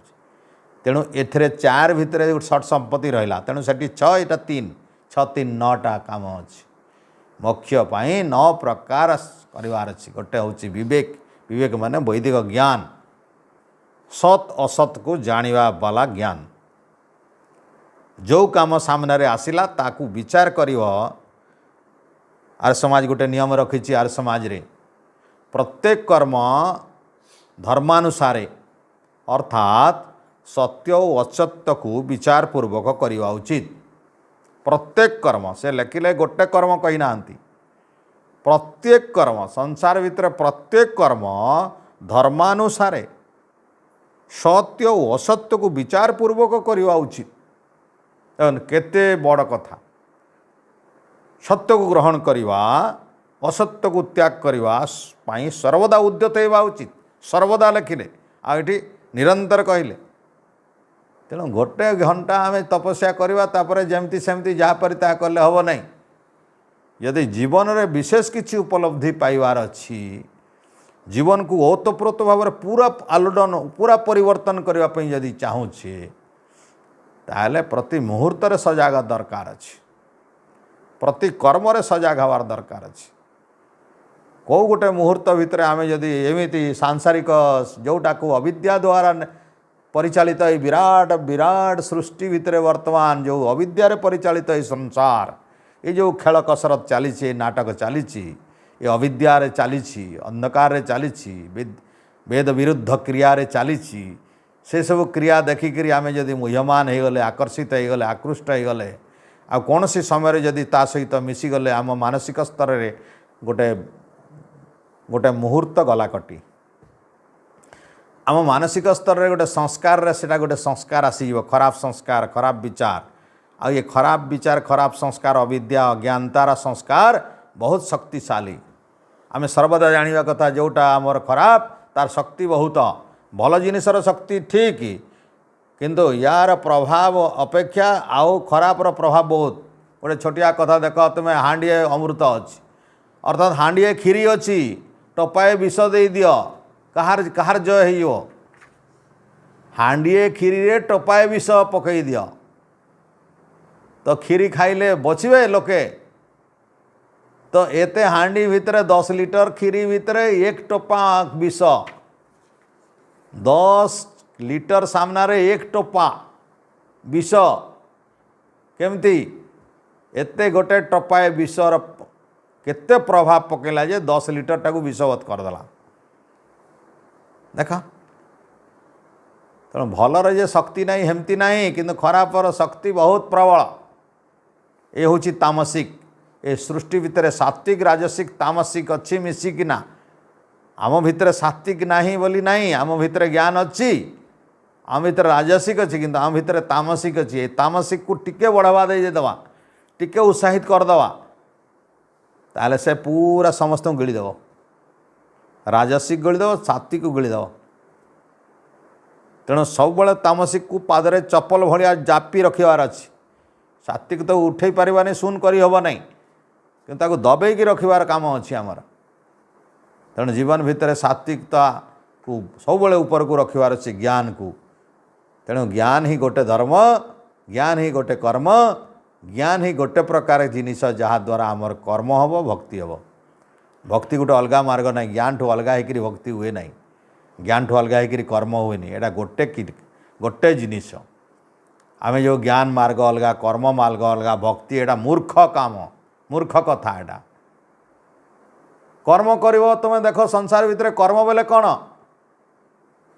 S1: तेणु एथिरे चार भितर षट संपत्ति रहा तेणु से छटा तीन छ तीन नौटा काम अच्छी मोक्ष पाई 9 प्रकार करार अच्छी गोटे हूँ विवेक विवेक माने वैदिक ज्ञान सत असत को जानिबा वाला ज्ञान जो काम सामने रे आसिला ताकू विचार करिवो। आर समाज गोटे नियम रखी आर समाज रे प्रत्येक कर्म धर्मानुसारे अर्थात सत्य और असत्य को विचार पूर्वक करवा उचित। प्रत्येक कर्म से लिखिले गोटे कर्म कही ना प्रत्येक कर्म संसार भितर प्रत्येक कर्म धर्मानुसारे सत्य और असत्य को विचार पूर्वक करवा उचित। केते बड़ कथा सत्य को ग्रहण करवा असत्य को त्याग करने सर्वदा उद्यत होगा उचित सर्वदा लिखिले आठी निरंतर कहले। तेणु गोटे घंटा आम तपस्या करवा जमती सेमती जहाँपर ता कले हम ना यदि जीवन रे विशेष किसी उपलब्धि पाइबार अच्छी जीवन को ओतप्रोत भाव पूरा आलोडन पूरा परिवर्तन करने यदि चाहूँचे ताहले प्रति मुहूर्त सजाग दरकार अच्छी प्रति कर्म सजाग हवार दरकार अच्छी। कौ गोटे मुहूर्त भितर आम जदि एमती सांसारिक जोटा को अविद्या द्वारा परिचालित विराट विराट सृष्टि भितर वर्तमान जो अविद्यारे परिचालित संसार ये जो खेल कसरत चली नाटक चली ये अविद्यारे चली अंधकार चली वेद विरुद्ध क्रिया चली से सब क्रिया देखिक आम जदि मुह्यमान हो गले आकर्षित हो गले आकृष्ट हो गले आ कौन सी समय जदि ता सहित मिसीगले आम मानसिक स्तर रे गोटे गोटे मुहूर्त गला कटी आम मानसिक स्तर रे गोटे संस्कार रे सेटा गोटे संस्कार आसीजिवो खराब संस्कार खराब विचार आ ये खराब विचार खराब संस्कार अविद्या अज्ञानतार संस्कार बहुत शक्तिशाली। आम सर्वदा जानिबा कथा जोटा आमर खराब तार शक्ति बहुत भल जिनिसर शक्ति ठीक किंतु यार प्रभाव अपेक्षा आउ खराबर प्रभाव बहुत। गोटे छोटिया कथा देख तुम्हें हांडिए अमृत अच्छी अर्थात हांडिए खीरी अच्छी टपाए विष दे दियो कहार कहार जय हो हांडिए खीरी रे टपाए विष पकई दियो तो खीरी खाइले बचिबे लोके तो एते हांडी भितर 10 लिटर खीरी भितर एक टोपा विष 10 लिटर सामना रे एक टोपा विष केमती एते गोटे टपाए विषर केते प्रभाव पकेला जे 10 लिटर टाकू विषवत करदेला देखा। तेणु भलर जे शक्ति नहीं हेमती नहीं किंतु खराबर शक्ति बहुत प्रबल ये हूँ तामसिक ए सृष्टि भितर सात्विक राजसिक तामसिक अच्छी मिसिकिना आम भितर सात्विक नहीं बोली नहीं आम भितर ज्ञान अच्छी आम भितर राजसिक अच्छी किंतु आम भितर तामसिक अच्छी तामसिक को टिके बढ़ावा देवा टिके उत्साहित करदवा ताले से पूरा समस्त गिलीदेव राजसिक गिलीदेव सात्विक गिलीदेव तेणु सब तामसिक को पादरे चपल भाया जापी रखिबार अच्छी सात्विक तो उठे पारानी शून कर हेब ना कि दबेकी रखिबार काम अच्छी आमर तेणु जीवन भितर सात्विकता को सब ऊपर को रखिबार अच्छी ज्ञान को तेणु ज्ञान ही गोटे धर्म ज्ञान ही गोटे कर्म ज्ञान ही गोटे प्रकार जिनिस जहाँद्वारा आमर कर्म हम भक्ति हम भक्ति गोटे अलग मार्ग ना ज्ञान ठू अलग होकर भक्ति हुए ना ज्ञान ठू अलग होकर कर्म हुए यहाँ गोटे जिनिस आम जो ज्ञान मार्ग अलग कर्म मार्ग अलग भक्ति एटा मूर्ख काम मूर्ख कथा एटा कर्म कर तुम देख संसार भितर कर्म बेले कौन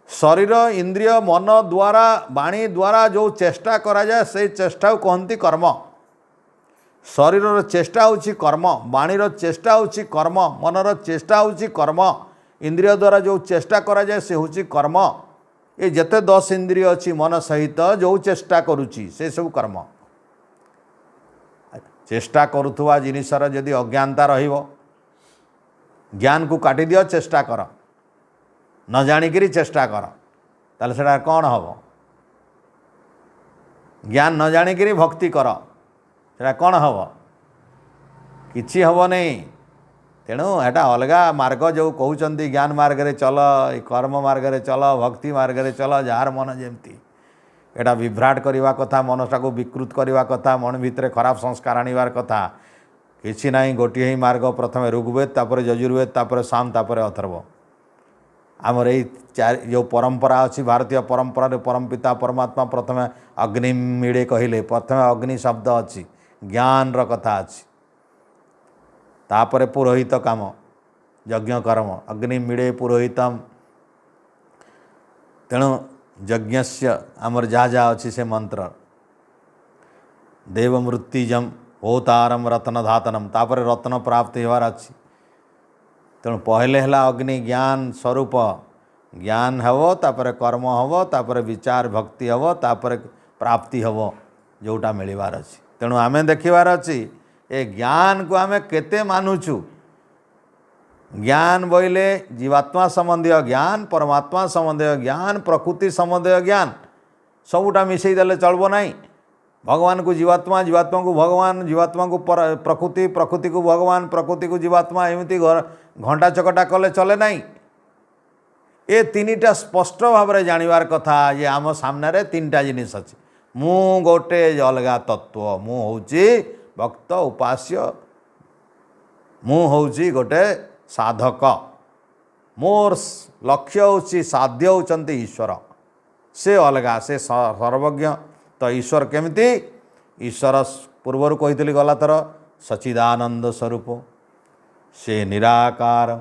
S1: शरीर इंद्रिय मन द्वारा वाणी द्वारा जो चेष्टा करा जाए से चेष्टा कहती कर्म शरीर चेष्टा होची कर्म वाणीर चेष्टा होची कर्म मनर चेष्टा होची कर्म इंद्रिय द्वारा जो चेष्टा करा जाए से होची कर्म ये जेते 10 इंद्रिय अच्छी मन सहित जो चेष्टा करुची से सब कर्म चेष्टा करुवा जिनिसर जदि अज्ञानता रहिबो ज्ञान को काटी दियो चेष्टा कर न जानिकी चेष्टा कर ताले सेटा कौन हम ज्ञान न जानिकी भक्ति कर सेटा कौन हम किछि हम नहीं तेणु एटा अलग मार्ग जो कहते ज्ञान मार्ग रे चल कर्म मार्ग रे चल भक्ति मार्ग रे चल जार मन जमती एटा विभ्राट करवा कथा मनटा को विकृत करवा कथा मन भितर खराब संस्कार आनिबार कथा किछि नाही गोटे ही मार्ग प्रथम ऋग्वेद तापर यजुर्वेद तापर साम तापर अथर्व आमर चार जो परंपरा अच्छी भारतीय परंपरा रे परम पिता परमात्मा प्रथम अग्नि मिड़े कहले प्रथम अग्नि शब्द अच्छी ज्ञान र कथा अच्छी तापर पुरोहित काम यज्ञ कर्म अग्नि मिड़े पुरोहितम तेणु यज्ञस्य आमर जहाँ जहाँ अच्छी से मंत्र देव मृत्युजम होतारम रत्न धातनम तापर रत्न प्राप्त होवार अच्छी तेणु पहले है अग्नि ज्ञान स्वरूप ज्ञान हम तापर कर्म हम तापर विचार भक्ति हम तापर प्राप्ति हम जोटा मिलबार अच्छी तेणु आमे देखिबार अच्छी ए ज्ञान को आमे केते मानुचु ज्ञान बोले जीवात्मा संबंधी ज्ञान परमात्मा संबंधी ज्ञान प्रकृति संबंधी ज्ञान सबुटा मिसई देले चलबो नहीं भगवान को जीवात्मा जीवात्मा को भगवान जीवात्मा को प्रकृति प्रकृति को भगवान प्रकृति को जीवात्मा एमती घंटा चकटा कले चले नहीं ए तीनटा स्पष्ट भाव में जानिबार कथा ये आम सामने तीनटा जिनिस अच्छी मु गोटे अलग तत्व मु होची भक्त उपास्य मु होची गोटे साधक मोर लक्ष्य होची साध्य होचंती ईश्वर से अलग से सर्वज्ञ तो ईश्वर केमिति ईश्वर पूर्वर कही गला थर सच्चिदानंद स्वरूप से निराकार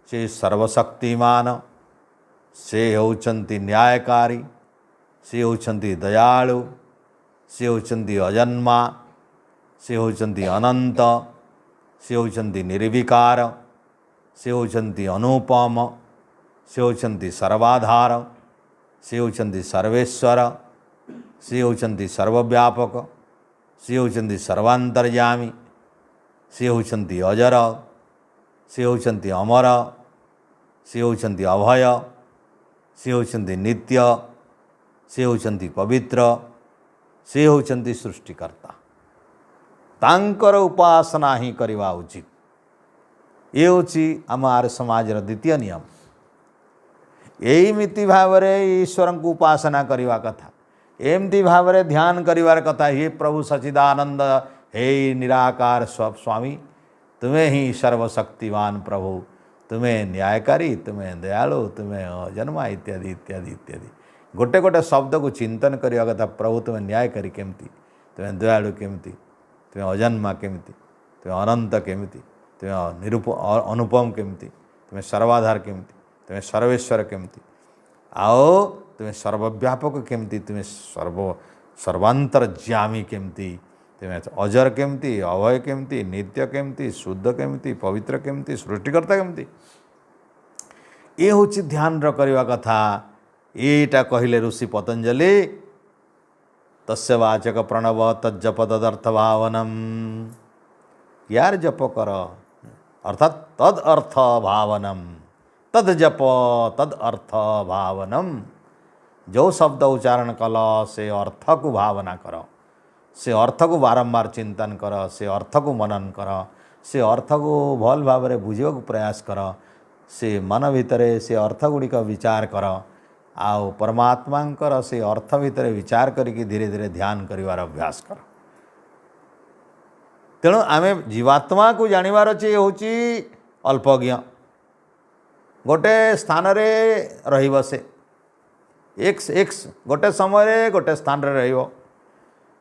S1: से सर्वशक्तिमान से होचंती न्यायकारी से होचंती दयालु से होचंती अजन्मा से होचंती अनंत से होचंती निर्विकार से होचंती अनुपम से होचंती सर्वाधार से होचंती सर्वेश्वर से होचंती सर्वव्यापक से होचंती सर्वांतर्यामी से होचंती अजर से होचंती अमर से होचंती अभय से होचंती नित्य से होचंती पवित्र से होचंती सृष्टिकर्ता तांकर उपासना ही करवा उचित ये होची आम आर्य समाजर द्वितीय नियम एमिति भाव में ईश्वर को उपासना करवा कथा एमती भाव में ध्यान करिवार कथा हे प्रभु सच्चिदानंद हे निराकार स्वामी तुम्हें ही सर्वशक्तिवान प्रभु तुम्हें न्यायकारी तुम्हें दयालु तुम्हें अजन्मा इत्यादि इत्यादि इत्यादि गोटे गोटे शब्द को चिंतन करवा कथा प्रभु तुम्हें न्यायकारी केमती तुम्हें दयालु केमती तुम्हें अजन्मा केमती तुम्हें अनंत केमती तुम्हें अनुपम केमती तुम्हें सर्वाधार केमती तुम्हें सर्वेश्वर केमती आओ तुम्हें सर्वव्यापक केमती तुम्हें सर्वांतर्यामी केमती तुम्हें अजर केमती अभय केमती नित्य केमती शुद्ध केमती पवित्र केमती सृष्टिकर्ता केमती ये हूँ ध्यान करवा कथा ଏଇଟା କହିଲେ ऋषि ପତଞ୍ଜଳି तस्य वाचक प्रणव तज्जप तदर्थ भावनम। यार जप कर अर्थात तद अर्थ भावनम, तद जप तद अर्थ भावनम। जो शब्द उच्चारण कल से अर्थ को भावना कर, से अर्थ को बारंबार चिंतन कर, से अर्थ को मनन कर, से अर्थ को भल भाव में बुझा प्रयास कर, से मन भितर से अर्थ गुड़िक विचार कर, आउ परमात्मा से अर्थ भितर विचार करिकी धीरे धीरे ध्यान करिवार अभ्यास कर। तेणु आमे जीवात्मा को जानिबार अच्छे हूँ अल्पज्ञ। गोटे स्थान रे रहिबो से एक गोटे समय गोटे स्थान रे रहिबो।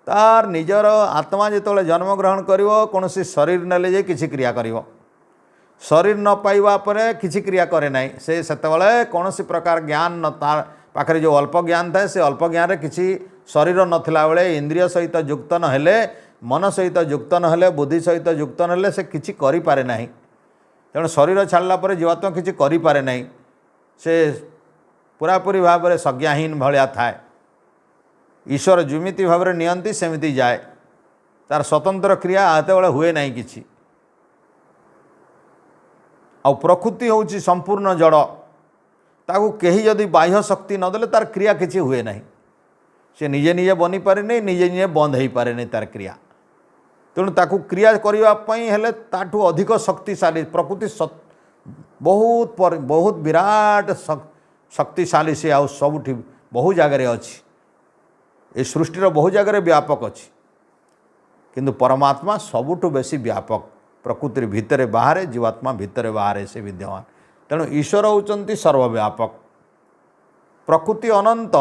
S1: तार निजर आत्मा जिते जन्म ग्रहण करिवो कोनोसी शरीर नेले जे किछि क्रिया करिवो। शरीर न पाइबा परे किछि क्रिया करे नाही। से सेतेबेले कौनसी प्रकार ज्ञान न तार पाखरे जो अल्प ज्ञान थाए से अल्प ज्ञान रे किछि शरीर नथिला बेले इंद्रिय सहित युक्त न हेले, मन सहित युक्त न हेले, बुद्धि सहित युक्त न हेले से किछि करि पारे नाही। तेणु शरीर छाड़ला परे जीवात्मा किछि करि पारे नाही। से पूरापूरी भाव में संज्ञाहीन भाया थाए। ईश्वर जिमिति भाव में नियंती सेमिति जाए। तार स्वतंत्र क्रिया आते हुए ना कि। आ प्रकृति हूँ संपूर्ण जड़। ताकू कहीं जदि बाह्य शक्ति नदेले तार क्रिया किसी हुए ना। से निजे निजे बनी पारे नहीं, निजे निजे बंद हो पारे नहीं तार क्रिया। तेणु ताकू क्रिया करने हेले ताठू अधिक शक्तिशाली प्रकृति बहुत बहुत विराट शक्तिशाली से आउ सबुठी बहु जगार अच्छी। ये सृष्टिर बहु जगार व्यापक अच्छी, किंतु परमात्मा सबुठू बेसी व्यापक। प्रकृति भितर बाहर, जीवात्मा भितर बाहर से विद्यमान। तेणु ईश्वर होउचंती सर्वव्यापक। प्रकृति अनंत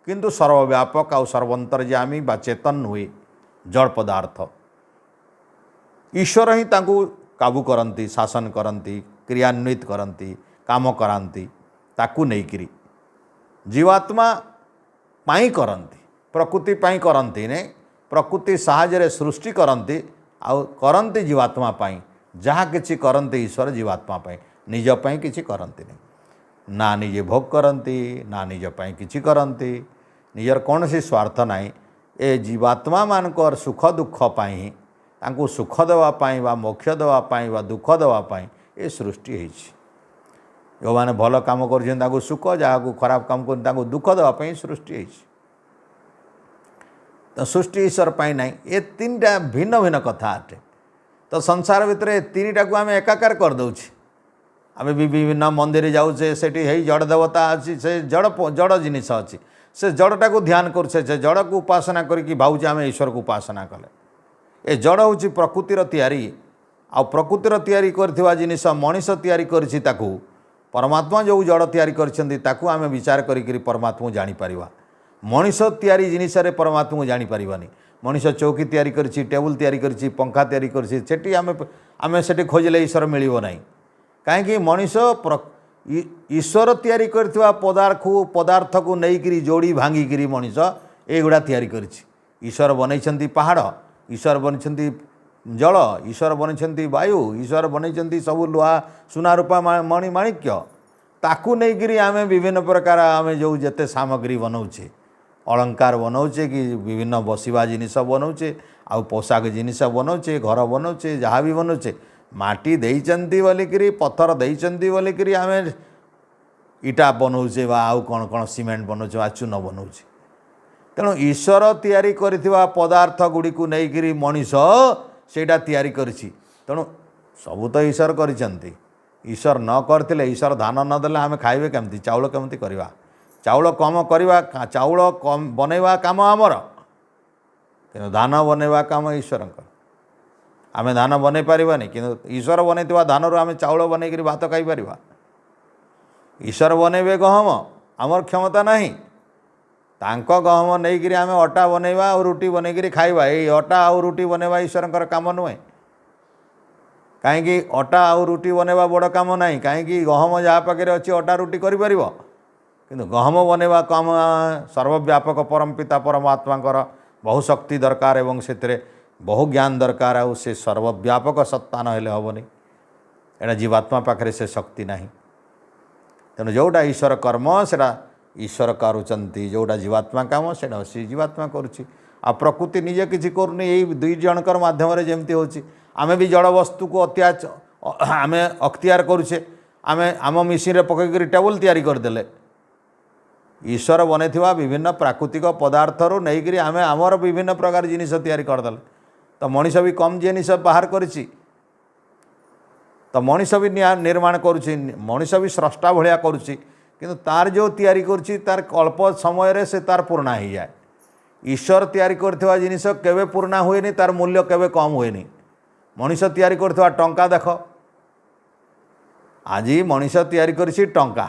S1: किंतु सर्वव्यापक आउ सर्वंतर्यामी बा चेतन हुए जड़ पदार्थ। ईश्वर ही तांकू काबू करती, शासन करती, क्रियान्वित करती, काम कराती। ताकू नहीं करी जीवात्मा पाई करती, प्रकृति पाई करती नहीं। प्रकृति साहाय्य सृष्टि करती आउ करती जीवात्मा पाई। जहाँ किसी करते ईश्वर जीवात्मा पाई, निज पाई किसी करती नहीं। ना निजे भोग करती, ना निज पाई किसी करती। निजर कौन सी स्वार्थ नहीं। ए जीवात्मा मानकर सुख दुख पाई, तांकू सुख देवाई बा मोक्ष देवाई बा दुख देवाई ए सृष्टि होइछि। जो मैंने भल कम कर सुख, जहाँ खराब काम कर दुख देवाई सृष्टि होइछि। तो सृष्टि ईश्वर पाई ना। ये तीन टा भिन्न भिन्न कथा अटे। तो संसार भितर तीन टा को आम एकाकार कर दउछि। आम विभिन्न मंदिर जाऊे, सेठी हे जड़ देवता अच्छी, से जड़ जड़ जिनिस अच्छी। से जड़टा को ध्यान करुचे, से जड़ को उपासना करके भावुचे आम ईश्वर को उपासना कले। ए जड़ हूँ प्रकृतिर तैयारी। आ प्रकृतिर तैयारी करथिबा जिनिस मनीष तैयारी करछि, ताकू परमात्मा जो जड़ तैयारी करछन्ती ताकू आम विचार करी परमात्मा जानी परिबा। मनीष तैयारी जिनिस रे परमात्मा जानी परिबानी। मनीष चौकी तैयारी करछि, टेबुल तैयारी करछि, पंखा तैयारी करछि, सेठी आमे सेठी खोजले ईश्वर मिलिबो नाही। काहेकि मनीष ईश्वर तैयारी करथिबा पदार्थ को नहींकरी जोड़ी भांगिकी मनीष एगुड़ा तैयारी करछि। ईश्वर बनैछन्ती पहाड़, ईश्वर बनैछन्ती जल, ईश्वर बनैछन्ती वायु, ईश्वर बनैछन्ती सबु लुहा सुना रूपा मणि माणिक्य। ताकू नहींकरी आमे विभिन्न प्रकार आमे जो जेते सामग्री बनाऊे, अलंकार बनाऊे कि विभिन्न बसवा जिनिस बनाऊे, आउ पोशाक जिनिस बनाऊे, घर बनाऊे, जहाँ भी बनाऊे, माटी देइचंती बोलिकी, पत्थर देइचंती बोलिकी आमे इटा बनाऊे बा आउ कौन कौन सीमेंट बनाऊे बा चून बनाऊे। तेणु ईश्वर तैयारी करथिबा पदार्थ गुड़ी को नहींकरी मनीष सेटा तैयारी करछि। तेणु सबू तो ईश्वर करिसंती। ईश्वर न करथिले, ईश्वर धान न देले आमे खाइबे केमती, चाउल केमती करवा, चाउल कम करवा, चाउल कम बनैवा काम आमर, किंतु धान बनैवा काम ईश्वरंकर। आमे धान बनै पारिबानी, किंतु ईश्वर बनैथिबा धानरु आमे चाउल बनैकरी भात खाइ पारिबा। ईश्वर बनैबे गहम, आमर क्षमता नहीं। तांको गहम नहींकरी आमे अटा बनैबा और रुटी बनैकरी खाइबा। ए अटा और रुटी बनैबा ईश्वरंकर काम नुहे। कहीं अटा और रुटी बनैबा बड़ काम नहीं। कहीं गहम जहाँ पाखे अच्छी अटा रुटी कर किंतु गहम बनैबा काम सर्वव्यापक परमपिता परमात्मा बहु शक्ति दरकार एवं से बहु ज्ञान दरकार। आउ से सर्वव्यापक सत्ता ना हेबनी। एटा जीवात्मा पाखे से शक्ति नहीं। तेणु जोटा ईश्वर कर्म सेटा ईश्वर करुँच जोटा जीवात्मा काम से सी जीवात्मा करुँची आ प्रकृति निजे किसी करूनी यही दुई जनकर माध्यम जमती होची आमे भी जड़ वस्तु को आम अख्तियार करुचे आम मिशिन पकईकर टेबुल तैयारी करदेले ईश्वर बनई विभिन्न प्राकृतिक पदार्थ रू नहीं आम आमर विभिन्न प्रकार जिनिस तैयारी करदेले तो मनीष भी कम जिनिस बाहर करिछि तो मनीष भी निर्माण करुछि मनीष भी स्रष्टा भाया करुछि किंतु तार जो तैयारी करुछि तार अल्प समय रे से तार पूर्णा हो जाए ईश्वर तैयारी करथिबा जिनिस केबे पूर्णा हुएनी तार मूल्य केबे कम हुएनी मनीष तैयारी करथिबा टंका देख आज मनीष तैयारी करिछि टंका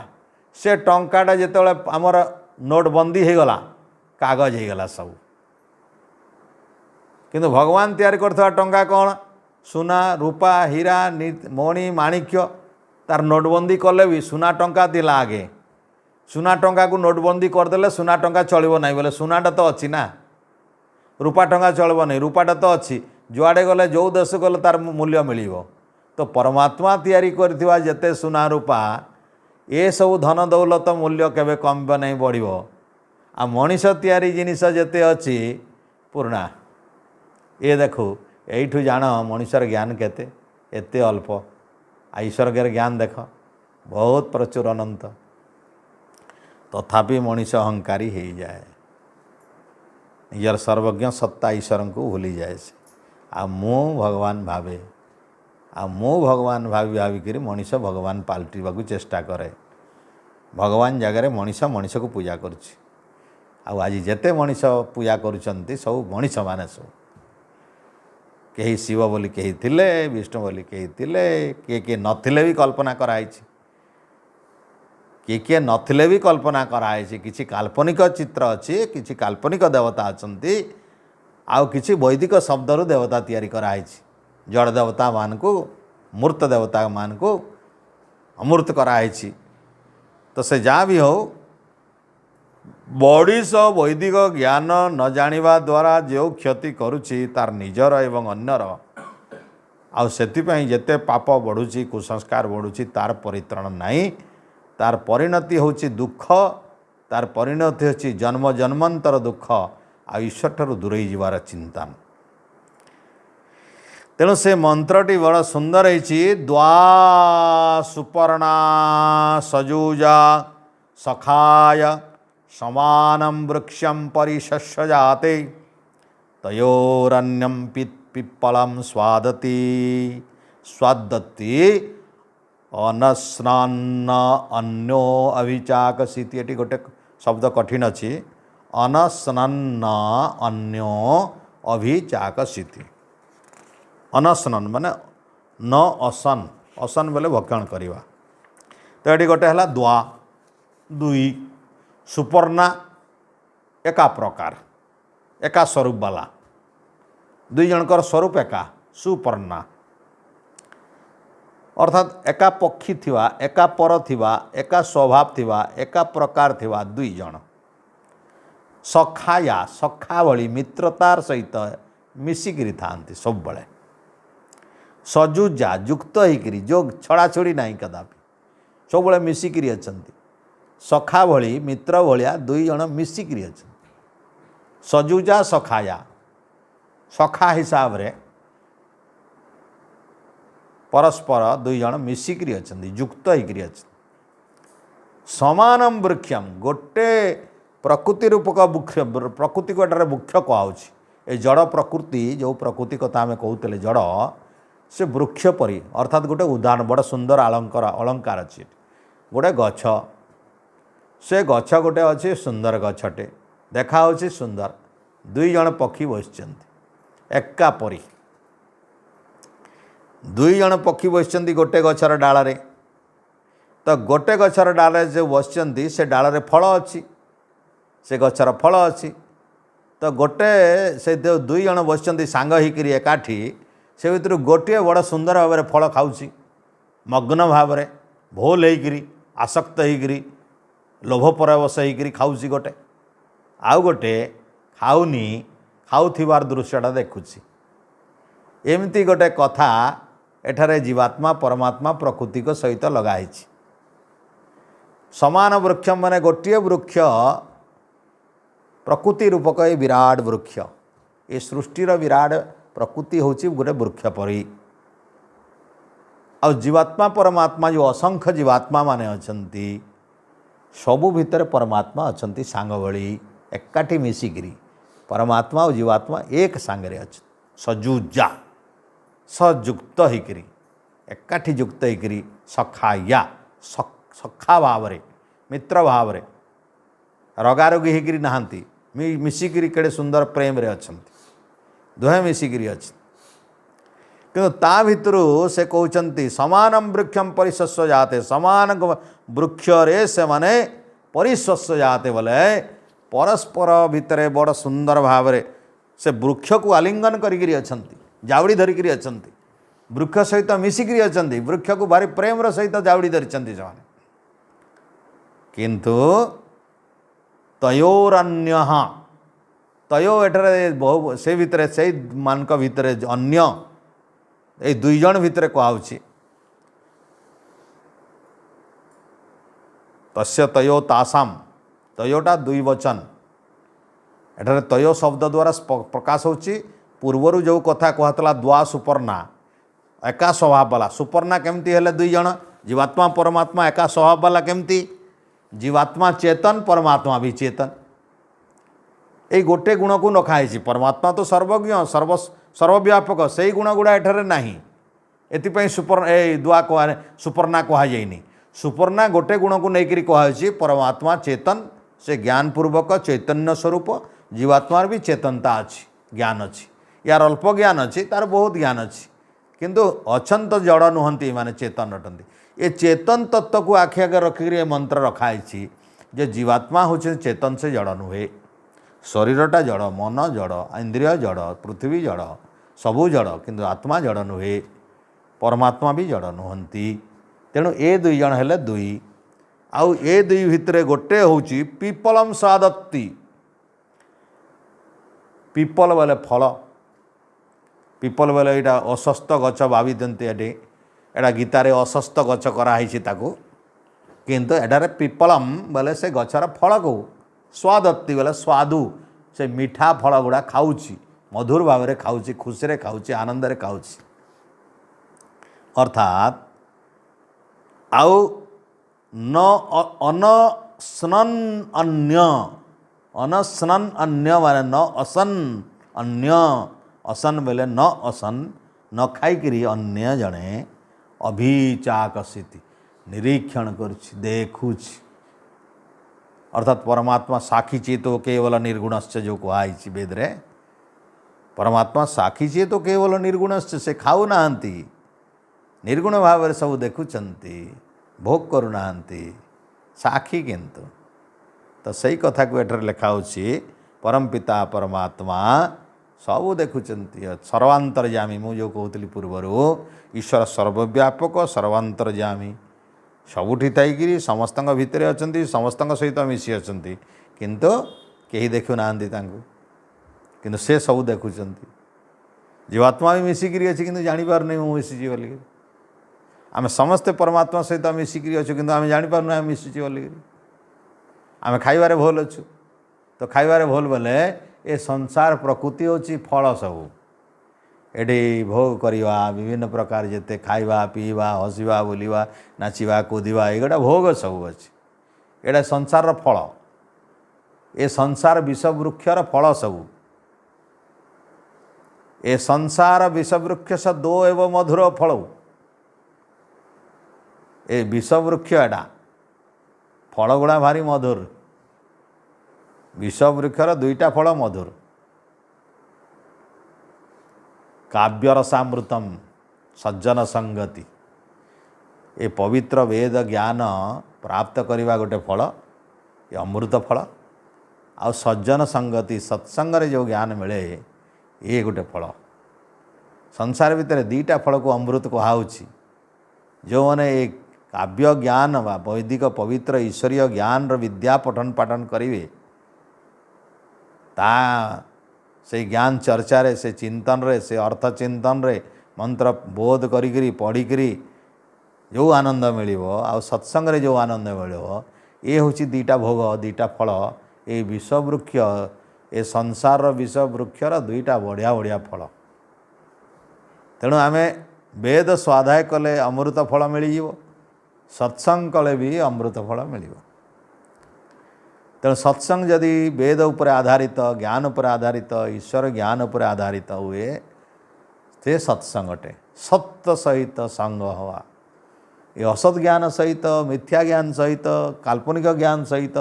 S1: से टंकाटा जेतेबेले आमर नोटबंदी हो गला कागज हो गला सब किंतु भगवान तैयारी करथिबा टंका कौन सुना रूपा हीरा मणि माणिक्य तार नोटबंदी कले भी सुना टंका दिला आगे सुना टंका को नोटबंदी करदेले सुना टंका चलो ना बोले सुनाटा तो अच्छी ना रूपा टंका चलो नहीं रूपाटा तो अच्छी जुआड़े गले जो देश गले तार मूल्य मिल तो परमात्मा तैयारी करथिबा जेते सुना रूपा ये सब धन दौलत मूल्य केबे कम नहीं बढ़िबो आ मनीष तैयारी जिनिस जेते अच्छी पुराणा ये देखो यू जान मनीषर ज्ञान केते एते अल्प ईश्वर के ज्ञान देख बहुत प्रचुर अनंत तथापि मनीष अहंकारी हो जाए निजर सर्वज्ञ सत्ता ईश्वर को भूली जाए से आ मु भगवान भावे आ मु भगवान भावी भाविक मनीष भगवान पाल्टिबा चेष्टा करे भगवान जगार मनीष मनीष को पूजा करुछि आज जेते मनीष पूजा करुछंती सब मनीष माने सब कहीं शिव बोली कहीं थिले विष्णु बोली कहीं थिले किए नथिले भी कल्पना कराई किए नथिले भी कल्पना कराई किछि काल्पनिक चित्र अच्छी किछि काल्पनिक देवता अछंती आउ किछि वैदिक शब्दरू देवता तैयारी कराई जड़ देवता मान को मूर्त देवता मान को अमूर्त कराई तो से जहाँ भी हो बड़ीस वैदिक ज्ञान न जानिबा द्वारा जो क्षति करुछि तार निजर एवं अन्यर आउ सेतिपई जेते पाप बढ़ुछि कुसंस्कार बढ़ुछि तार परित्राण नहीं तार परिणति होछि दुख तार परिणति होछि जन्म जन्मांतर दुख आ ईश्वर ठारू दूरेई जीवार चिंता तेणु से मंत्रटी बड़ सुंदर होछि द्वा सुपर्णा सजूजा सखाय समानं वृक्षं परिशस्य जाते तयोरन्यं पिप्पलं स्वादति स्वादति अनस्नान्न अन्यो अभिचाकसीति एटी गोटे शब्द कठिन अच्छी अनस्नान्न अन्यो अभिचाकसीति अनस्नन माने न असन असन बोले भक्षण करवा तो ये गोटे है द्वा दुई सुपर्णा एका प्रकार एका स्वरूप वाला दुई जनकर स्वरूप एका सुपर्णा अर्थात एका पक्षी थिवा एका पर थिवा एका स्वभाव थिवा एका प्रकार थिवा दुई जन सखाया सखा भली मित्रतार सहित मिसिकिरी थांती सब बळे सजुजा युक्त होकर जो छड़ा छड़ी नहीं कदापि सब बळे मिसिकिरी अछंती सखा भली मित्र भलिया दुई जन मिसिकिरी अछंती सजुजा सखाया सखा हिसाब रे परस्पर दुई जन मिसिकिरी अछंती युक्त होकर अछंती समानम वृक्षम गोटे प्रकृति रूपक वृक्ष प्रकृति को एटारे वृक्ष कहुछि ए जड़ प्रकृति जो प्रकृति कथा आम कहते जड़ से वृक्ष परी अर्थात गोटे उदाहरण बड़ सुंदर अलंकार अच्छी गोटे गछ से गछ गोटे अच्छे सुंदर गछटे देखा सुंदर दुई जन पक्षी बसिचंती एका परी दुई जन पक्षी बसिचंती गोटे गछर डाल रे तो गोटे गछर डाल जो बसिचंती से डाल रे फल अच्छी से गछर फल अच्छी तो गोटे से दुई जन बसिचंती सांग होकर एकाठी से भीतर गोटे बड़ सुंदर भाव में फल खाऊँ मग्न भाव में भोल होकर आसक्त होकर लोभ परवश होकर खाऊँ गोटे आउ गोटे खाऊनी खाऊथिबार दृश्यटा देखुची एमती गोटे कथा एठारे जीवात्मा परमात्मा प्रकृति को सहित लगाई समान वृक्ष माने गोटे वृक्ष प्रकृति रूपक ये विराट वृक्ष ये सृष्टिर विराट प्रकृति हूँ गोटे वृक्ष परी आ जीवात्मा परमात्मा जो असंख्य जीवात्मा माने अछंती सबु भितर परमात्मा अछंती सांग भली एकाठी मिसिकी परमात्मा और जीवात्मा एक सांगरे अच्छे सजुजा सजुक्त होकरी एकाठी युक्त होकरी सखाया सखा भाव मित्र भाव रगारगी होकरी नहांती मिसिकी केड़े सुंदर प्रेम रे अछंती दुहे मिसिकी अच्छे किंतु ता भितरु से कहते समानम वृक्षम परिशस्य जाते समान वृक्ष रे से माने परिशस्य जाते बोले परस्पर भितर बड़ सुंदर भाव से वृक्ष को आलिंगन करी अछंती जावड़ी धरिकी अछंती वृक्ष सहित मिसिकी अछंती वृक्ष को भारी प्रेम सहित जावड़ी धरिछंती से किंतु तयोरन्य तयो एठारे बहु से भितर से मानक भितर अन्य ये दुई जन भितर कहुछि तस्य तयो तासाम तयोटा दुई वचन एठारे तयो शब्द द्वारा प्रकाश होछि पूर्वर जो कथा कहतला द्वा सुपर्णा एका स्वभाव वाला सुपर्णा केमती हेले दुई जन जीवात्मा परमात्मा एका स्वभाव वाला केमती जीवात्मा चेतन परमात्मा भी चेतन ये गोटे गुण को रखाई परमात्मा तो सर्वज्ञ सर्वव्यापक से ही गुण गुड़ा एठारे नाही एतिपई दुआ कह सुपर्णा कहुनी सुपर्णा गोटे गुण को लेकर कहुच्छी परमात्मा चेतन से ज्ञानपूर्वक चैतन्य स्वरूप जीवात्मार भी चेतनता अच्छी ज्ञान अच्छी यार अल्प ज्ञान अच्छी तार बहुत ज्ञान अच्छी किंतु अछंत जड़ नुहंती माने चेतन अटंती ये चेतन तत्व को आखि आगे रखिक मंत्र रखाई जे जीवात्मा हूँ चेतन से जड़ नुहे शरीरटा जड़ मन जड़ इंद्रिय जड़ पृथ्वी जड़ सबू जड़ किंतु आत्मा जड़ नुहे परमात्मा भी जड़ नुहंती तेणु ए दुई जन हेले दुई आउ ए दुई भितर गोटे हूँ पिपलम सादत्ती पिपल बोले फल पिपल बोले यहाँ अशस्त गच भावी दिखते एटा गीतार अशस्त गच कराई किंतु एटारे पिपलम बोले से गचर फल को स्वादत्ती बोले स्वादु से मीठा फल गुड़ा खाऊची मधुर भाव में खाऊची खुशी रे खाऊची आनंद रे खाऊची अर्थात आउ न अनस्नन अन्य अनस्नन अन्य माने न असन अन्य असन बोले न असन न खाई अन्य जड़े अभिचाकसिति निरीक्षण करुछि देखुछि अर्थात परमात्मा साक्षी चेतो केवल निर्गुणश्च जो कहुई वेद रे परमात्मा साक्षी चेतो केवल निर्गुणश्च से खाऊ नाहंती निर्गुण भाव में सब देखुचंती भोग करूना साक्षी किंतु तो सही कथा को एठर लिखा होछि परम पिता परमात्मा सब देखुचंती सर्वांतर्यामी मु जो कहूली पूर्वर ईश्वर सर्वव्यापक सर्वांतर्यामी सबुठी थी समस्त भितर अच्छा समस्त सहित मिसी अच्छा किंतु कहीं देखु ना किंतु से सब देखुं जीवात्मा भी मिसिकी अच्छी कि जापार नहीं मुझे मिसीची बोलिक आम समस्ते परमात्मा सहित मिसिकी अच्छु कि आम जापार ना मिशुची बोलिक आम खाइबारे भूल अच्छु तो खाइबारे भूल बोले ये संसार प्रकृति होची फल सब एटी भोग करवा विभिन्न प्रकार जिते खाइबा पीवा हसवा बुलवा नाचिबा कूदवा एगुड़ा भोग सब अच्छे एटा संसार फल ए संसार विषवृक्षर फल सब ए संसार विषवृक्ष से दो एवं मधुर फल ए विषवृक्ष एटा फल गुड़ा भारी मधुर विषवृक्षर दुईटा फल मधुर काव्यरसामृतम सज्जन संगति ये पवित्र वेद ज्ञान प्राप्त करवा गोटे फल ये अमृत फल आ सज्जन संगति सत्संग रे जो ज्ञान मिले ये गोटे फल संसार भितर दीटा फल को अमृत कहुच्छी जो मैंने एक काव्य ज्ञान व वैदिक पवित्र ईश्वरीय ज्ञान विद्या पठन पाठन करेंगे ता से ज्ञान चर्चा रे से चिंतन रे से अर्थ चिंतन रे मंत्र बोध करी पढ़ी जो आनंद मिलिबो आ सत्संग रे जो आनंद मिलिबो ये हूँ दुईटा भोग दुईटा फल ये विषवृक्ष ए संसार विषवृक्षर दुईटा बढ़िया बढ़िया फल तेणु आम वेद स्वाध्याय कले अमृत फल मिल सत्संग कले भी अमृत फल मिल तेणु सत्संग जदि वेद उपर आधारित ज्ञान उपर आधारित ईश्वर ज्ञान उपर आधारित हुए से सत्संग अटे सत्य सहित संग हवा ये असत ज्ञान सहित मिथ्या ज्ञान सहित काल्पनिक ज्ञान सहित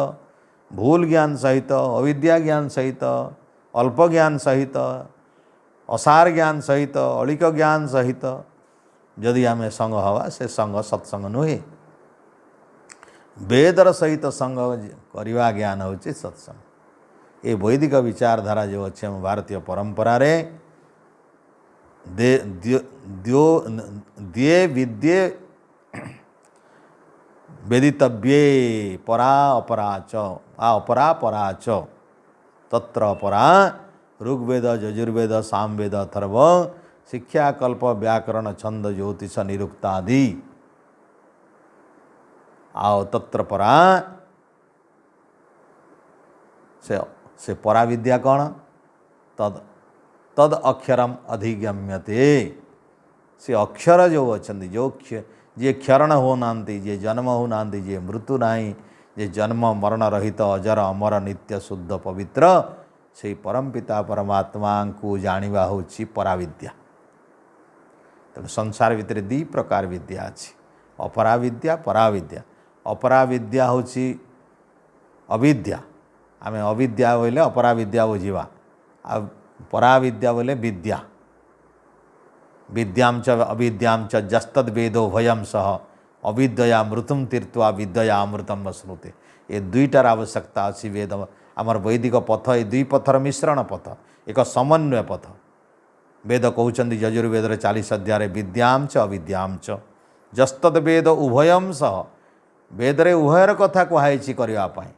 S1: भूल ज्ञान सहित अविद्या ज्ञान सहित अल्प ज्ञान सहित असार ज्ञान सहित अलिक ज्ञान सहित जदि आम संग हवा से संग सत्संग नुहे वेदर सहित संग करवा ज्ञान हूँ सत्संग ये वैदिक विचारधारा जो अच्छे हम भारतीय परंपरा रे दिए विद्ये वेदितव्ये परा अपरा च अपरा परा च तत्र अपरा ऋग्वेद यजुर्वेद सामवेद अथर्व शिक्षा कल्प व्याकरण छंद ज्योतिष निरुक्तादि आओ तत्र परा से परा विद्या कौन तद तद अक्षरम अधिगम्यते से अक्षर जो अच्छा जो जे क्षरण होना जे जन्म होना जे मृत्यु नाही जे जन्म मरण रहित अजर अमर नित्य शुद्ध पवित्र से परम पिता परमात्मा को जानिबा होछि पराविद्या तेणु संसार भितर दी प्रकार विद्या अछि अपराविद्या पराविद्या अपराविद्या होछि अविद्या आम अविद्या बोले अपराविद्या बुझा आ पराविद्या बोले विद्या विद्यां च अविद्यां च जस्तद वेदो भयम सह अविद्या मृतुम तीर्थवा विद्या अमृतम वश्नुते ये दुईटार आवश्यकता अच्छी वेद आमर वैदिक पथ ये दुई पथर मिश्रण पथ एक समन्वय पथ वेद कहते यजुर्वेद 40 अध्याय विद्यां च अविद्यां च जस्तद वेद उभयम सह वेदरे उभयर कथा कहुई करने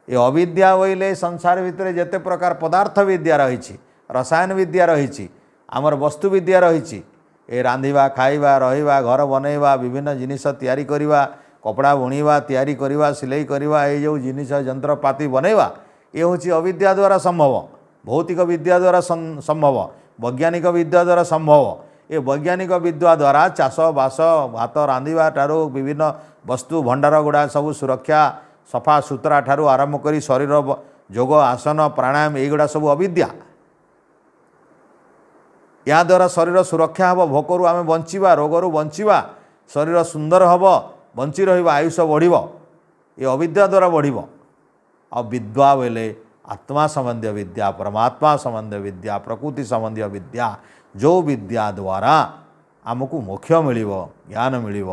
S1: ये अविद्या बोले संसार भितर जेते प्रकार पदार्थ विद्या रही रसायन विद्या रही आमर वस्तु विद्या रही ए रांधिबा खाइबा रहिबा घर बनैबा विभिन्न जिनिस तैयारी करिबा कपड़ा बुणीबा तैयारी करिबा सिलाई करिबा ए जो जिनिस यंत्रपाति बनैबा ये होची अविद्या द्वारा संभव भौतिक विद्या द्वारा संभव वैज्ञानिक विद्या द्वारा संभव ये वैज्ञानिक विद्या द्वारा चाष बास भात रांधिबा ठारू विभिन्न वस्तु भंडार गुड़ा सब सुरक्षा सफा सुतरा ठारू आरंभ करी शरीर जोग आसन प्राणायाम एगुड़ा सब अविद्या या द्वारा शरीर सुरक्षा हम भोकरू आम बंचा रोगरू बंचा शरीर सुंदर हम बंची रहा आयुष बढ़ ये अविद्या द्वारा बढ़ आ विद्या बोले आत्मा संबंधी विद्या परमात्मा संबंधी विद्या प्रकृति संबंधी विद्या जो विद्या द्वारा आमको मोक्ष मिल ज्ञान मिल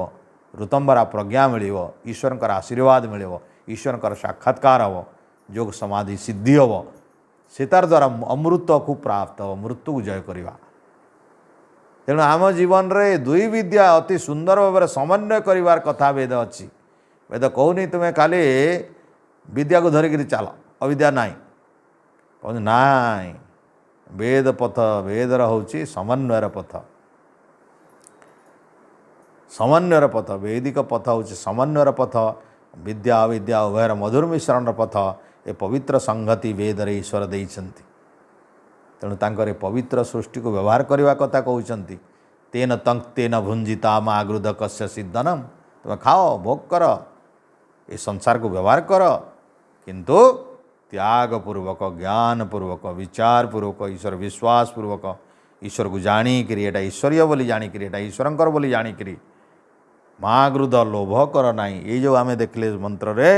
S1: ऋतंबरा प्रज्ञा मिल ईश्वर आशीर्वाद मिल ईश्वर साक्षात्कार हम योग समाधि सिद्धि हम से तार द्वारा अमृत को प्राप्त हो मृत्यु को जय करवा तेणु आम जीवन रे दुई विद्या अति सुंदर भाव समन्वय करिवार कथा वेद अच्छी वेद कहूनी तुम्हें खाली विद्या को धरिक चल अविद्या नाई कहूँ नाई वेद पथ वेदर हूँ समन्वयर पथ समन्वयर पथ वैदिक पथ हूँ समन्वयर पथ विद्या अविद्या उभयर मधुर मिश्रण पथ ए पवित्र संगति वेद ईश्वर देइछन्ति तेणु तांकर पवित्र सृष्टि को व्यवहार करने कथा कहते तेन तेन भुंजिता मागृद कस्य सिद्धनम तुम खाओ भोग कर ये संसार को व्यवहार कर किंतु त्यागपूर्वक ज्ञानपूर्वक विचारपूर्वक ईश्वर विश्वासपूर्वक ईश्वर को जाणिक ईश्वरीय बोली जाणिक ईश्वरंकर बोली जाणिक मागृद लोभ कर नाई ये जो आम देखले मंत्र रे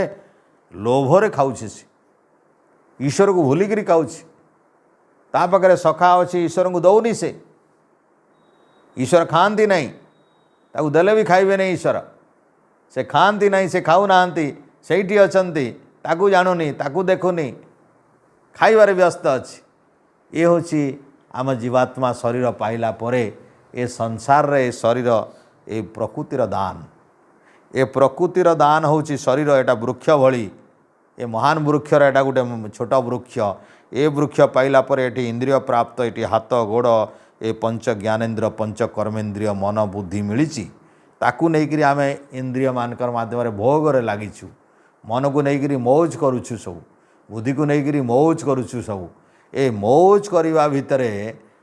S1: लोभरे खाऊे ईश्वर को भूलिकी खाऊे ता पाखे सखा अच्छी ईश्वर को दौनी से ईश्वर खाती नहीं ताकू देले भी खाइबे नहीं ईश्वर से खाती नहीं से खाऊ ना से अच्छी ताकू जानूनी ताकू देखुनी खाइबार व्यस्त अच्छी ये हूँ आम जीवात्मा शरीर पाइला परे ए संसार रे शरीर ए प्रकृतिर दान ए प्रकृतिर दान हूँ शरीर एटा वृक्ष भली ए महान वृक्षर एटा गोटे छोट वृक्ष ए वृक्ष पाइला पर एटी इंद्रिय प्राप्त एटी हाथ गोड़ ए पंच ज्ञानेन्द्रिय पंच कर्मेन्द्रिय मन बुद्धि मिली ताकू नहीं आम इंद्रिय मानकर माध्यम भोग लगिचु मन को लेकिन मौज करुछु सब, बुद्धि को लेकिन मौज करुछु सब, ए मौज करवा भितर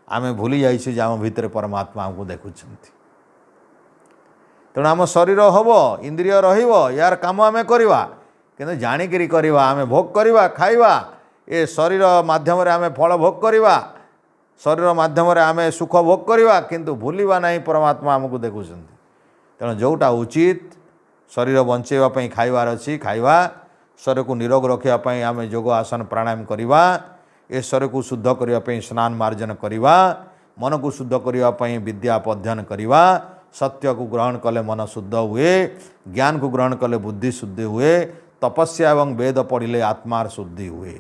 S1: आम भूली जाइए आम भितर परमात्मा आमको देखुंत। तेणु आम शरीर हम इंद्रिय यार काम आम करवा कि जाणिकी करवा, आम भोग करवा खाइबा, ए शरीर माध्यम आम फल भोग करवा, शरीर माध्यम आम सुख भोग करवा, किंतु भूलिबा नहीं परमात्मा आमको देखुं। तेणु जोटा उचित शरीर बंचेवाई खाइबार अच्छी खाइबा, शरीर को निरोग रखापी आम योग आसन प्राणायाम करवा, ए शरीर को शुद्ध करने स्नान मार्जन करवा, मन को शुद्ध करने विद्या अध्ययन करवा, सत्य को ग्रहण कले मन शुद्ध हुए, ज्ञान को ग्रहण कले बुद्धि शुद्ध हुए, तपस्या एवं वेद पढ़िले आत्मार शुद्धि हुए।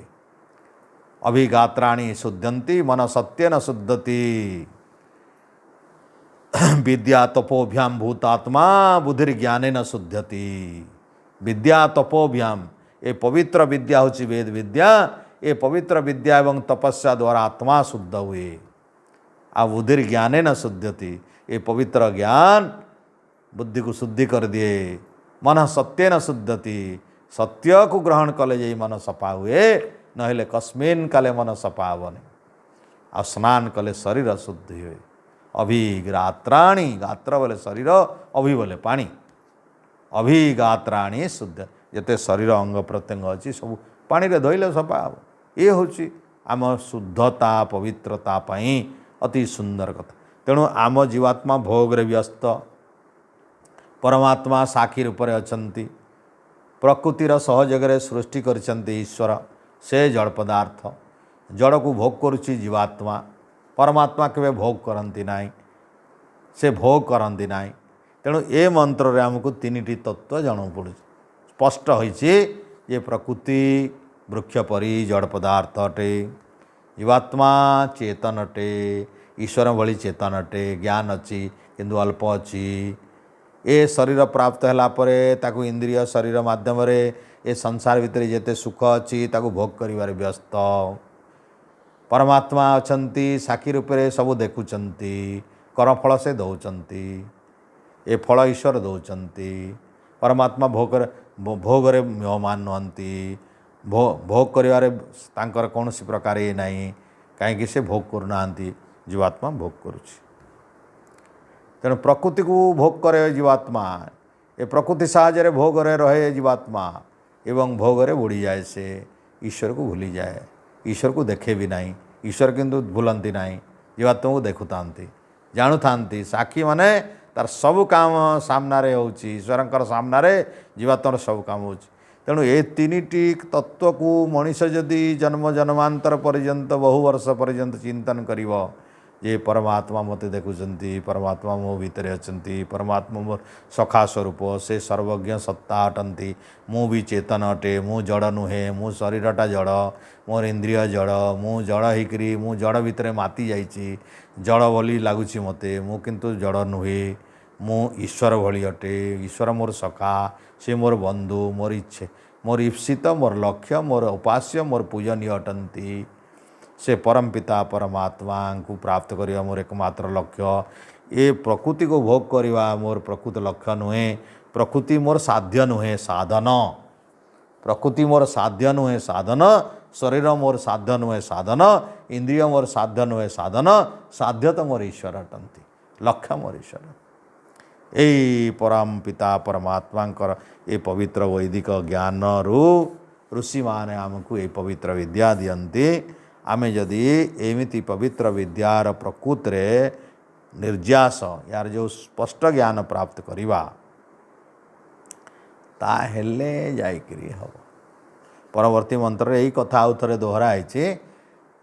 S1: अभिगात्राणि शुद्धंती मन सत्य न शुद्धति, विद्या तपोभ्याम भूतात्मा बुद्धिर्ज्ञाने न शुद्धति। विद्या तपोभ्याम, ये पवित्र विद्या होची वेद विद्या, ये पवित्र विद्या एवं तपस्या द्वारा आत्मा शुद्ध हुए। आ बुद्धिर्ज्ञाने न शुद्धति, ये पवित्र ज्ञान बुद्धि को शुद्धि कर दिए। मन सत्य न शुद्धति, सत्य को ग्रहण कले जे मन सफा हुए, नहेले कस्मिन काले मन सफा हेनी। आ स्नान कले शरीर शुद्धि हुए। अभिगात्राणि, गात्र बोले शरीर, अभि बोले पानी, अभिगात्राणि शुद्ध, जिते शरीर अंग प्रत्यंग अच्छी सब पानी रे धोइले सफा हो। ये हूँ आम शुद्धता पवित्रता पाई अति सुंदर कथा। तेणु आम जीवात्मा भोग रे व्यस्त, परमात्मा साक्षी रूप से अछंती, प्रकृतिर सहयोग सृष्टि करिसंती ईश्वर, से जड़ पदार्थ, जड़ को भोग करुच्ची जीवात्मा, परमात्मा केवे भोग करती ना, से भोग करती ना। तेणु ए मंत्र रे आमको तीनिटी तत्व जणा पड़ू। स्पष्ट होइछि जे प्रकृति वृक्ष परी जड़ पदार्थ अटे, जीवात्मा चेतन अटे, ईश्वर भली चेतन अटे, ज्ञान अच्छी किंतु अल्प अच्छी। ए शरीर प्राप्त है परे ताकू इंद्रिय शरीर माध्यम ए संसार भितर जेते सुख अच्छी ताकू भोग करिवार व्यस्त। परमात्मा अछंती साक्षी रूप से सब देखुचंती, कर्मफल से दौचंती, ए फल ईश्वर दौचंती। परमात्मा भोगरे मेहमान नुहंती, भोग करिवारे तांकर कौन सी प्रकार ये नहीं, कहीं से भोग करूना, जीवात्मा भोग करुच्ची। तेणु प्रकृति को भोग करे जीवात्मा, ए प्रकृति साहाय्य भोग रहे जीवात्मा, एवं भोग रे बुड़ी जाए, से ईश्वर को भूली जाए, ईश्वर को देखे भी नहीं। ईश्वर किंतु भूलती नहीं, जीवात्मा को देखुता जानू था। साक्षी माने तार सब काम सामने होची, ईश्वर सामने जीवात्मार सब काम होची। तेणु ए तीनिटी तत्व को मनीष जदि जन्म जन्मांतर पर्यंत बहु वर्ष पर्यंत चिंतन करिवो, ये परमात्मा मते देखुचंती, परमात्मा मो भितर अछंती, परमात्मा मोर सखा स्वरूप, से सर्वज्ञ सत्ता अटंती, मु भी चेतन अटे, मु जड़ नुहे, मु शरीरटा जड़, मोर इंद्रिय जड़, मु जड़ होकरी मु जड़ भितर माती जाइछि, जड़ भली लगुच मते, मु किंतु जड़ नुहे, मु ईश्वर भली अटे, ईश्वर मोर सखा, से मोर बंधु, मोर इच्छे, मोर ईप्सित, मोर लक्ष्य, मोर उपास्य, मोर पूजनीय अटंती। से परम पिता परमात्मा को प्राप्त करवा मोर एकमात्र लक्ष्य। ये प्रकृति को भोग करवा मोर प्रकृत लक्ष्य नुहे, प्रकृति मोर साध्य नुहे साधन, प्रकृति मोर साध्य नुहे साधन, शरीर मोर साध्य नुहे साधन, इंद्रिय मोर साध्य नुहे साधन, साध्य तो मोर ईश्वर अटंती, लक्ष्य मोर ईश्वर। यही परम पिता परमात्मा ये पवित्र वैदिक ज्ञान रु ऋषि माने आमको ये पवित्र विद्या दियंती। आमे जदि एमिति पवित्र विद्यार प्रकृत रे निर्यास यार जो स्पष्ट ज्ञान प्राप्त करिवा ताहेले जाइकरी हब। परवर्ती मंत्र यही कथा आउ थे दोहराई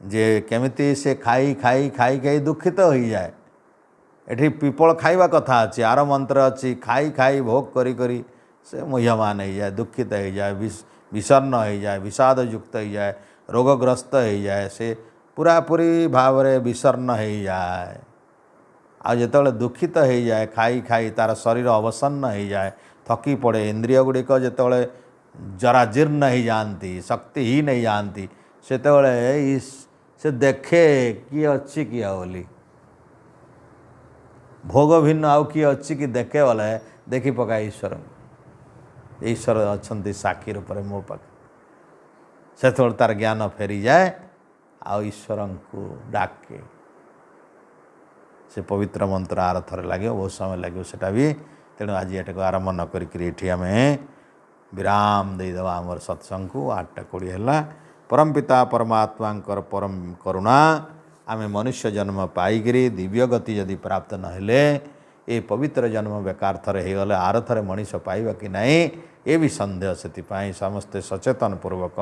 S1: जे केमिति से खाई खाई खाई खाई दुखित हो जाए। एठी पिपल खाइबा कथा अच्छी, आर मंत्र अच्छी खाई खाई भोग करी करी से मुह्यमान हो जाए, दुखित हो जाए, विषन्न हो जाए, विषाद युक्त हो जाए, रोगग्रस्त हो जाए, से पूरापूरी भाव में विषर्ण हो जाए। आ जो दुखित हो जाए खाई खाई तार शरीर अवसन्न हो जाए, थकी पड़े, इंद्रिय गुड़िक जो जराजीर्ण हो जाती, शक्तिहीन हो जाती, से देखे किए अच्छी किए बोली भोग भिन्न आउ किए अच्छी कि देखे वाले देखी पकाए ईश्वर। ईश्वर अच्छा साक्षी रूप में मो पाखे से तार ज्ञान फेरी जाए आ ईश्वर को डाके से पवित्र मंत्र आर थर लगे बहुत समय लगे सेटा भी तेणु आज एटा को आरंभ न करी आम विराम देदेवा आमर सत्संग को 8:20 है। परमपिता परमात्मा परम करुणा आमे मनुष्य जन्म पाइकरी दिव्य गति जदि प्राप्त नहेले ये पवित्र जन्म बेकार थरे हो गले आर थरे मनीष पाइबा कि नहीं ये भी संदेह से समस्ते सचेतन पूर्वक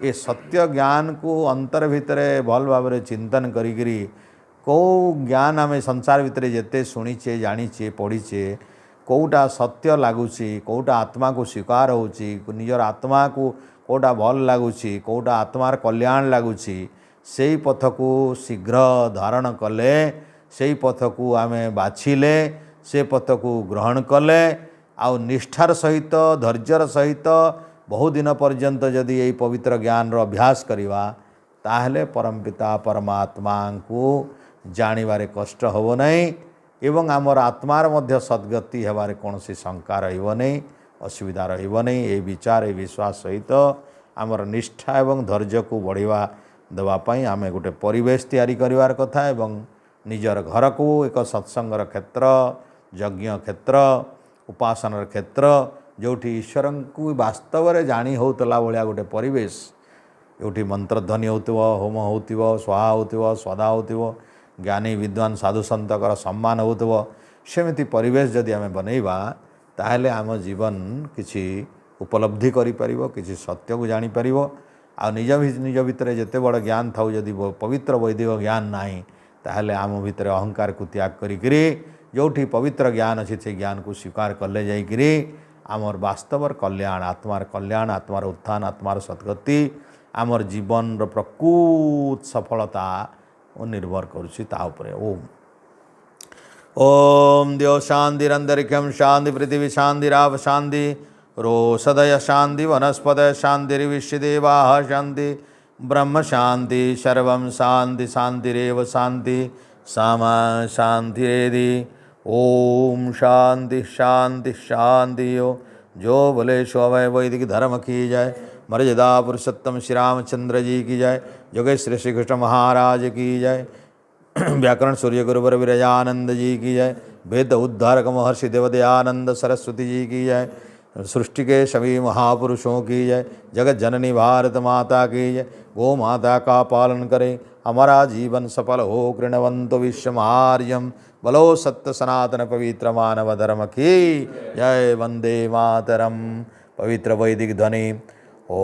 S1: ये सत्य ज्ञान को अंतर भितरे भल भाव चिंतन करी कौ ज्ञान आम संसार भितर जिते शुणीचे जानीचे पढ़ीचे कौटा सत्य लगुच कौटा आत्मा को स्वीकार होची निजर आत्मा को कौटा भल लगुच कौटा आत्मार कल्याण लगुच से पथ को शीघ्र धारण कले से पथ को आम बाछिले से पथ को ग्रहण कले आउ निष्ठार सहित धैर्यर सहित बहु दिन पर्यंत जदि यही पवित्र ज्ञान रो अभ्यास करिवा ताहले परमपिता परमात्मा को जानिबारे कष्ट होबो नहीं एवं आमर आत्मार मध्य सद्गति हेबारे कौन सी शंका रहिबो नहीं असुविधा रहिबो नहीं ये विचार ये विश्वास सहित आमर निष्ठा एवं धैर्य को बढ़िवा देवाई आम गोटे परिवेश तैयारी करिवार कथा एवं निजर घर को एक सत्संगर क्षेत्र यज्ञ क्षेत्र उपासनार क्षेत्र जोठी ईश्वर को वास्तव में जानी होतला भाया गोटे परिवेश जोठी मंत्रध्वनि होतिबो होम होतिबो स्वाहा होतिबो स्वदा होतिबो ज्ञानी विद्वान साधु सन्तकर सम्मान होतिबो सेमिति परिवेश जदि आम बनैबा ताहले आम जीवन किछि उपलब्धि करि परिबो किछि सत्य को जानि परिबो आ निज भितर जेते बड़ ज्ञान थाउ जदि पवित्र वैदिक ज्ञान नाही ताहले आम भितर अहंकार को त्याग करिकरी जोठी पवित्र ज्ञान अच्छी से ज्ञान को स्वीकार कले जाइकरी आमर वास्तवर कल्याण आत्मार उत्थान आत्मार सद्गति आमर जीवन प्रकृत सफलता निर्भर करुछि ता उपरे। ओम ओम देव शांतिरंतरिक्षम शांति पृथ्वी शांतिराव शांति रोषधय शांति वनस्पतय शांतिर्विश्वदेवा शांति ब्रह्म शांति सर्वं शांति शांतिरेव शांति सामा शांतिरेधि। ओम शांति शांति शांति जो बोले सो वैदिक धर्म की जाए मर्यादा पुरुषोत्तम श्री रामचंद्र जी की जाए योगेश्वर श्री कृष्ण महाराज की जाए व्याकरण सूर्य गुरुवर विरजानंद जी की जाए वेद उद्धारक महर्षि देवदयानंद सरस्वती जी की जाए सृष्टि के सभी महापुरुषों की जय जगत जननी भारत माता की जय गौ माता का पालन करें हमारा जीवन सफल हो कृणवंतो विश्वमार्यम बलो सत्य सनातन पवित्र मानव धर्म की जय वंदे मातरम। पवित्र वैदिक ध्वनि ओ